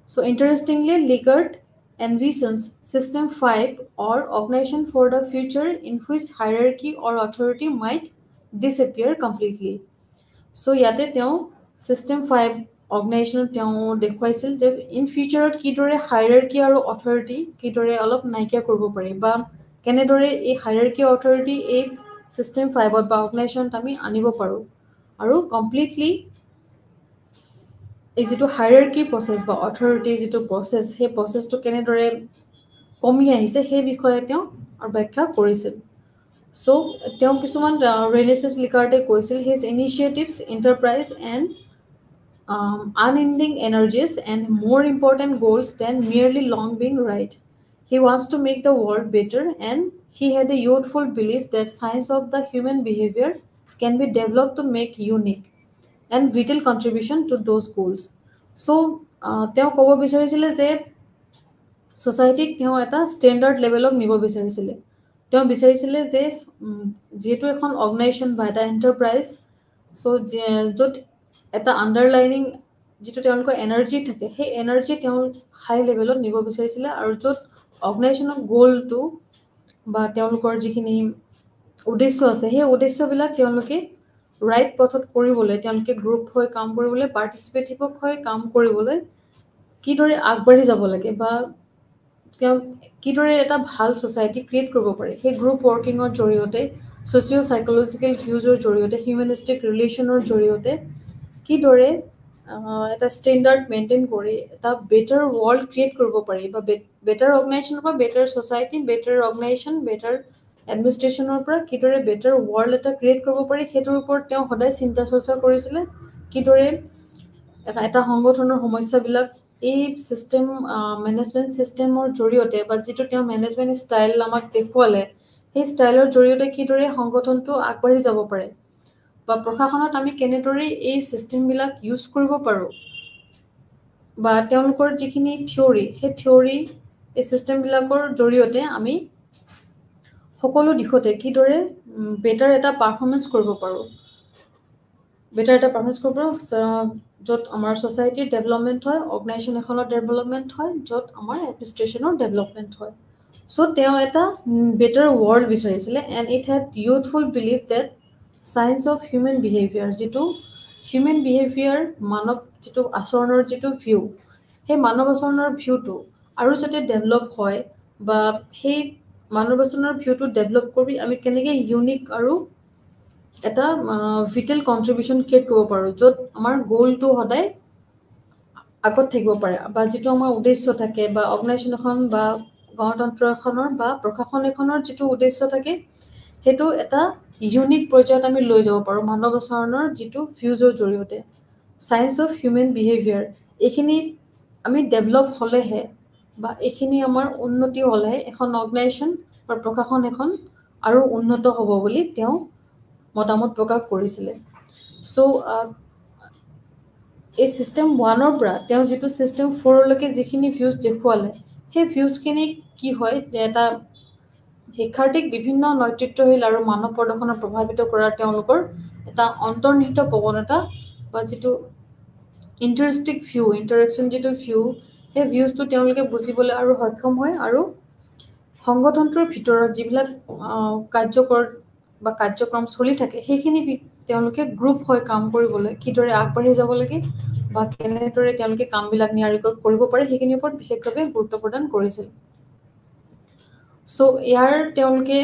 so' interestingly Likert envisions System 5 or organization for the future in which hierarchy or authority might disappear completely. So, yate teo System 5 organization teo দেখুৱাইছিল যে in future কিদৰে hierarchy আৰু authority কিদৰে অলপ নাইকিয়া কৰিব পাৰি বা কেনেদৰে এই hierarchy authority এই System 5ত বা organizationত আমি আনিব পাৰোঁ আৰু completely এই যিটো হায়াৰাৰ্কি প্ৰচেছ বা অথৰিটি যিটো প্ৰচেছ সেই প্ৰচেছটো কেনেদৰে কমি আহিছে সেই বিষয়ে তেওঁ ব্যাখ্যা কৰিছিল চ' তেওঁ কিছুমান ৰেনেছেছ লিকাৰ্টে কৈছিল his initiatives enterprise and unending energies and more important goals than merely long being right. He wants to make the world better and he had a youthful belief that science of the human behavior can be developed to make unique and vital contribution to those goals. So, তেওঁ ক'ব বিচাৰিছিলে যে ছ'চাইটিক তেওঁ এটা standard লেভেলক নিব বিচাৰিছিলে। তেওঁ বিচাৰিছিলে যে যিহেতু এখন অৰ্গেনাইজেশ্যন বা এটা এণ্টাৰপ্ৰাইজ, য'ত এটা আণ্ডাৰলাইনিং যিটো তেওঁলোকৰ এনাৰ্জি থাকে, সেই এনাৰ্জি তেওঁ হাই লেভেলত নিব বিচাৰিছিলে, আৰু য'ত অৰ্গেনাইজেশ্যনৰ গ'লটো বা তেওঁলোকৰ যিখিনি উদ্দেশ্য আছে, সেই উদ্দেশ্যবিলাক তেওঁলোকে ৰাইট পথত কৰিবলৈ, তেওঁলোকে গ্ৰুপ হৈ কাম কৰিবলৈ, পাৰ্টিচিপেটিভ হৈ কাম কৰিবলৈ কিদৰে আগবাঢ়ি যাব লাগে, বা তেওঁ কিদৰে এটা ভাল ছ'চাইটি ক্ৰিয়েট কৰিব পাৰে, সেই গ্ৰুপ ৱৰ্কিঙৰ জৰিয়তে, ছ'চিঅ' চাইক'লজিকেল ভিউজৰ জৰিয়তে, হিউমেনিষ্টিক ৰিলেশ্যনৰ জৰিয়তে কিদৰে এটা ষ্টেণ্ডাৰ্ড মেইনটেইন কৰি এটা বেটাৰ ৱৰ্ল্ড ক্ৰিয়েট কৰিব পাৰি, বা বেটাৰ অৰ্গেনাইজেশ্যনৰ পৰা better society, better organization, better এডমিনিষ্ট্ৰেশ্যনৰ পৰা কিদৰে বেটাৰ ৱৰ্ল্ড এটা ক্ৰিয়েট কৰিব পাৰি, সেইটোৰ ওপৰত তেওঁ সদায় চিন্তা চৰ্চা কৰিছিলে। কিদৰে এটা সংগঠনৰ সমস্যাবিলাক এই ছিষ্টেম, মেনেজমেণ্ট ছিষ্টেমৰ জৰিয়তে, বা যিটো তেওঁ মেনেজমেণ্ট ষ্টাইল আমাক দেখুৱালে, সেই ষ্টাইলৰ জৰিয়তে কিদৰে সংগঠনটো আগবাঢ়ি যাব পাৰে, বা প্ৰশাসনত আমি কেনেদৰে এই ছিষ্টেমবিলাক ইউজ কৰিব পাৰোঁ, বা তেওঁলোকৰ যিখিনি থিয়ৰী, সেই থিয়ৰী এই ছিষ্টেমবিলাকৰ জৰিয়তে আমি সকলো দিশতে কিদৰে বেটাৰ এটা পাৰফৰ্মেঞ্চ কৰিব পাৰোঁ, য'ত আমাৰ ছ'চাইটিৰ ডেভেলপমেণ্ট হয়, অৰ্গেনাইজেশ্যন এখনৰ ডেভেলপমেণ্ট হয়, য'ত আমাৰ এডমিনিষ্ট্ৰেশ্যনৰ ডেভেলপমেণ্ট হয়। চ' তেওঁ এটা বেটাৰ ৱৰ্ল্ড বিচাৰিছিলে, and it head youthful believe date science of human behaviour, যিটো হিউমেন বিহেভিয়াৰ, মানৱ যিটো আচৰণৰ যিটো ভিউ, সেই মানৱ আচৰণৰ ভিউটো আৰু যাতে ডেভেলপ হয়, বা সেই মানৱ আচৰণৰ ভিউটো ডেভেলপ কৰি আমি কেনেকৈ ইউনিক আৰু এটা ভিটেল কণ্ট্ৰিবিউশ্যন ক্ৰিয়েট কৰিব পাৰোঁ, য'ত আমাৰ গ'লটো সদায় আগত থাকিব পাৰে, বা যিটো আমাৰ উদ্দেশ্য থাকে, বা অৰ্গেনাইজেশ্যন এখন বা গণতন্ত্ৰ এখনৰ বা প্ৰশাসন এখনৰ যিটো উদ্দেশ্য থাকে, সেইটো এটা ইউনিক পৰ্যায়ত আমি লৈ যাব পাৰোঁ মানৱ আচৰণৰ যিটো ভিউজৰ জৰিয়তে। চায়েন্স অফ হিউমেন বিহেভিয়াৰ, এইখিনি আমি ডেভেলপ হ'লেহে, বা এইখিনি আমাৰ উন্নতি হ'লেহে এখন অৰ্গেনাইজেশ্যন বা প্ৰশাসন এখন আৰু উন্নত হ'ব বুলি তেওঁ মতামত প্ৰকাশ কৰিছিলে। চ' এই ছিষ্টেম 1ৰ পৰা তেওঁ যিটো ছিষ্টেম 4লৈকে যিখিনি ভিউজ দেখুৱালে, সেই ভিউজখিনি কি হয়, এটা শিক্ষাৰ্থীক বিভিন্ন নেতৃত্বশীল আৰু মানৱ প্ৰদৰ্শনত প্ৰভাৱিত কৰাৰ তেওঁলোকৰ এটা অন্তৰ্নিহিত প্ৰৱণতা, বা যিটো ইণ্টাৰেষ্টিক ভিউ, ইণ্টাৰেকশ্যন যিটো ভিউ, সেই ভিউজটো তেওঁলোকে বুজিবলৈ আৰু সক্ষম হয়, আৰু সংগঠনটোৰ ভিতৰত যিবিলাক কাৰ্যক্ৰম চলি থাকে, সেইখিনি তেওঁলোকে গ্ৰুপ হৈ কাম কৰিবলৈ কিদৰে আগবাঢ়ি যাব লাগে, বা কেনেদৰে তেওঁলোকে কামবিলাক নিয়াৰিকৈ কৰিব পাৰে, সেইখিনিৰ ওপৰত বিশেষভাৱে গুৰুত্ব প্ৰদান কৰিছিল। চ' ইয়াৰ তেওঁলোকে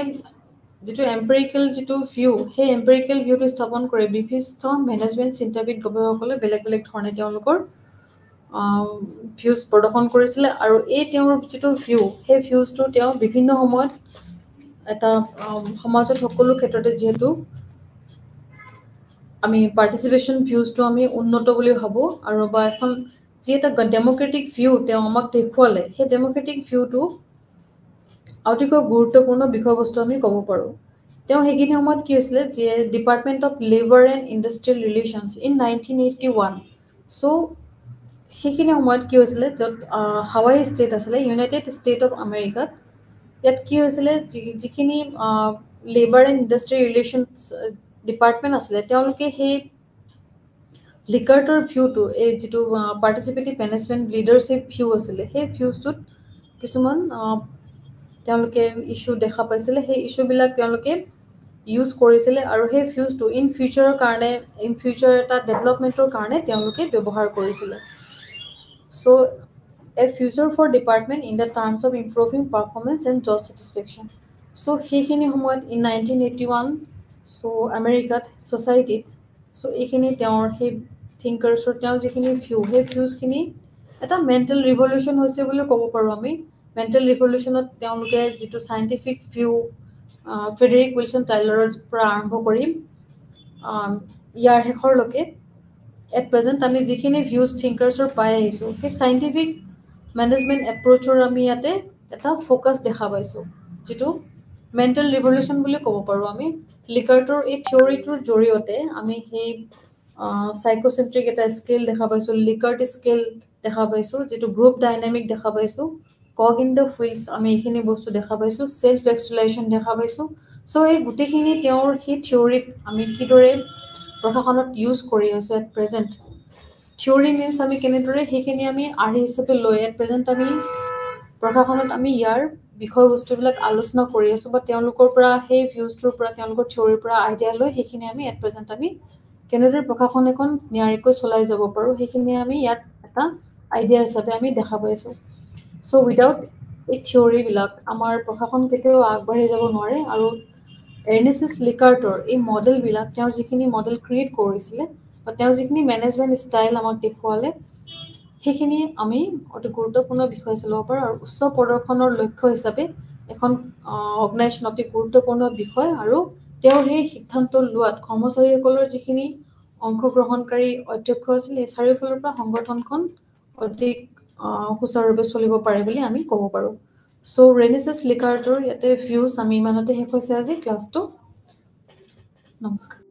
যিটো এম্পেৰিকেল যিটো ভিউ, সেই এম্পেৰিকেল ভিউটো স্থাপন কৰি বিভিন্ন মেনেজমেণ্ট চিন্তাবিদ গৱেষকসকলে বেলেগ বেলেগ ধৰণে তেওঁলোকৰ ভিউজ প্ৰদৰ্শন কৰিছিলে, আৰু এই তেওঁৰ যিটো ভিউ, সেই ভিউজটো তেওঁ বিভিন্ন সময়ত এটা সমাজত সকলো ক্ষেত্ৰতে, যিহেতু আমি পাৰ্টিচিপেশ্যন ভিউজটো আমি উন্নত বুলি ভাবোঁ, আৰু বা এখন যি এটা ডেম'ক্ৰেটিক ভিউ তেওঁ আমাক দেখুৱালে, সেই ডেম'ক্ৰেটিক ভিউটো অতিকৈ গুৰুত্বপূৰ্ণ বিষয়বস্তু আমি ক'ব পাৰোঁ। তেওঁ সেইখিনি সময়ত কি হৈছিলে, যে department of labour and industrial relations in 1981। চ' সেইখিনি সময়ত কি হৈছিলে, য'ত হাৱাই ষ্টেট আছিলে, ইউনাইটেড ষ্টেট অফ আমেৰিকাত, ইয়াত কি হৈছিলে, যিখিনি labour and industrial relations department আছিলে, তেওঁলোকে সেই লিকাৰটোৰ ভিউটো, এই যিটো পাৰ্টিচিপেটিভ মেনেজমেণ্ট লিডাৰশ্বিপ ভিউ আছিলে, সেই ভিউজটোত কিছুমান তেওঁলোকে ইছ্যু দেখা পাইছিলে, সেই ইছ্যুবিলাক তেওঁলোকে ইউজ কৰিছিলে, আৰু সেই ভিউজটো ইন ফিউচাৰ এটা ডেভেলপমেণ্টৰ কাৰণে তেওঁলোকে ব্যৱহাৰ কৰিছিলে। So' a future for department in the terms of improving performance and job satisfaction. So' সেইখিনি সময়ত ইন 1981, চ' আমেৰিকাত ছ'চাইটিত, চ' এইখিনি তেওঁৰ সেই থিংকাৰ্ছৰ তেওঁৰ যিখিনি ভিউ, সেই ভিউজখিনি এটা মেণ্টেল ৰিভলিউশ্যন হৈছে বুলি ক'ব পাৰোঁ আমি। মেণ্টেল ৰিভলিউশ্যনত তেওঁলোকে যিটো চাইণ্টিফিক ভিউ, ফ্ৰেডেৰিক উইলছন টাইলাৰৰ পৰা আৰম্ভ কৰি ইয়াৰ শেষৰলৈকে এট প্ৰেজেণ্ট আমি যিখিনি ভিউজ থিংকাৰ্ছৰ পাই আহিছোঁ, সেই চাইণ্টিফিক মেনেজমেণ্ট এপ্ৰ'চৰ আমি ইয়াতে এটা ফ'কাছ দেখা পাইছোঁ, যিটো মেণ্টেল ৰিভলিউশ্যন বুলি ক'ব পাৰোঁ আমি। লিকাৰ্টৰ এই থিয়ৰিটোৰ জৰিয়তে আমি সেই চাইক'চেণ্ট্ৰিক এটা স্কেল দেখা পাইছোঁ, লিকাৰ্ট স্কেল দেখা পাইছোঁ, যিটো গ্ৰুপ ডাইনামিক দেখা পাইছোঁ, কক ইন দ্য হুইলছ আমি এইখিনি বস্তু দেখা পাইছোঁ, ছেল্ফ এক্সট্ৰেলেশ্যন দেখা পাইছোঁ। চ' এই গোটেইখিনি তেওঁৰ সেই থিয়ৰিক আমি কিদৰে প্ৰশাসনত ইউজ কৰি আছোঁ এট প্ৰেজেণ্ট। থিয়ৰি মিনছ আমি কেনেদৰে সেইখিনি আমি আৰ্হি হিচাপে লৈ এট প্ৰেজেণ্ট আমি প্ৰশাসনত আমি ইয়াৰ বিষয়বস্তুবিলাক আলোচনা কৰি আছোঁ, বা তেওঁলোকৰ পৰা সেই ভিউজটোৰ পৰা তেওঁলোকৰ থিয়ৰিৰ পৰা আইডিয়া লৈ সেইখিনি আমি এট প্ৰেজেণ্ট আমি কেনেদৰে প্ৰশাসন এখন নিয়াৰিকৈ চলাই যাব পাৰোঁ সেইখিনি আমি ইয়াত এটা আইডিয়া হিচাপে আমি দেখা পাইছোঁ। চ' উইদাউট এই থিয়ৰিবিলাক আমাৰ প্ৰশাসন কেতিয়াও আগবাঢ়ি যাব নোৱাৰে। আৰু এৰ্নেষ্ট লিকাৰ্টৰ এই মডেলবিলাক তেওঁ যিখিনি মডেল ক্ৰিয়েট কৰিছিলে বা তেওঁ যিখিনি মেনেজমেণ্ট ষ্টাইল আমাক দেখুৱালে সেইখিনি আমি অতি গুৰুত্বপূৰ্ণ বিষয় হিচাপে ল'ব পাৰোঁ। আৰু উচ্চ প্ৰদৰ্শনৰ লক্ষ্য হিচাপে এখন অৰ্গেনাইজেশ্যন অতি গুৰুত্বপূৰ্ণ বিষয়। আৰু তেওঁৰ সেই সিদ্ধান্ত লোৱাত কৰ্মচাৰীসকলৰ যিখিনি অংশগ্ৰহণকাৰী অধ্যক্ষ আছিল সেই চাৰিওফালৰ পৰা সংগঠনখন অধিক সুচাৰুৰূপে চলিব পাৰে বুলি আমি ক'ব পাৰোঁ। চ' ৰেনেছেছ লিকাৰ্টৰ ইয়াতে ভিউজ আমি ইমানতে শেষ হৈছে আজি ক্লাছটো। নমস্কাৰ।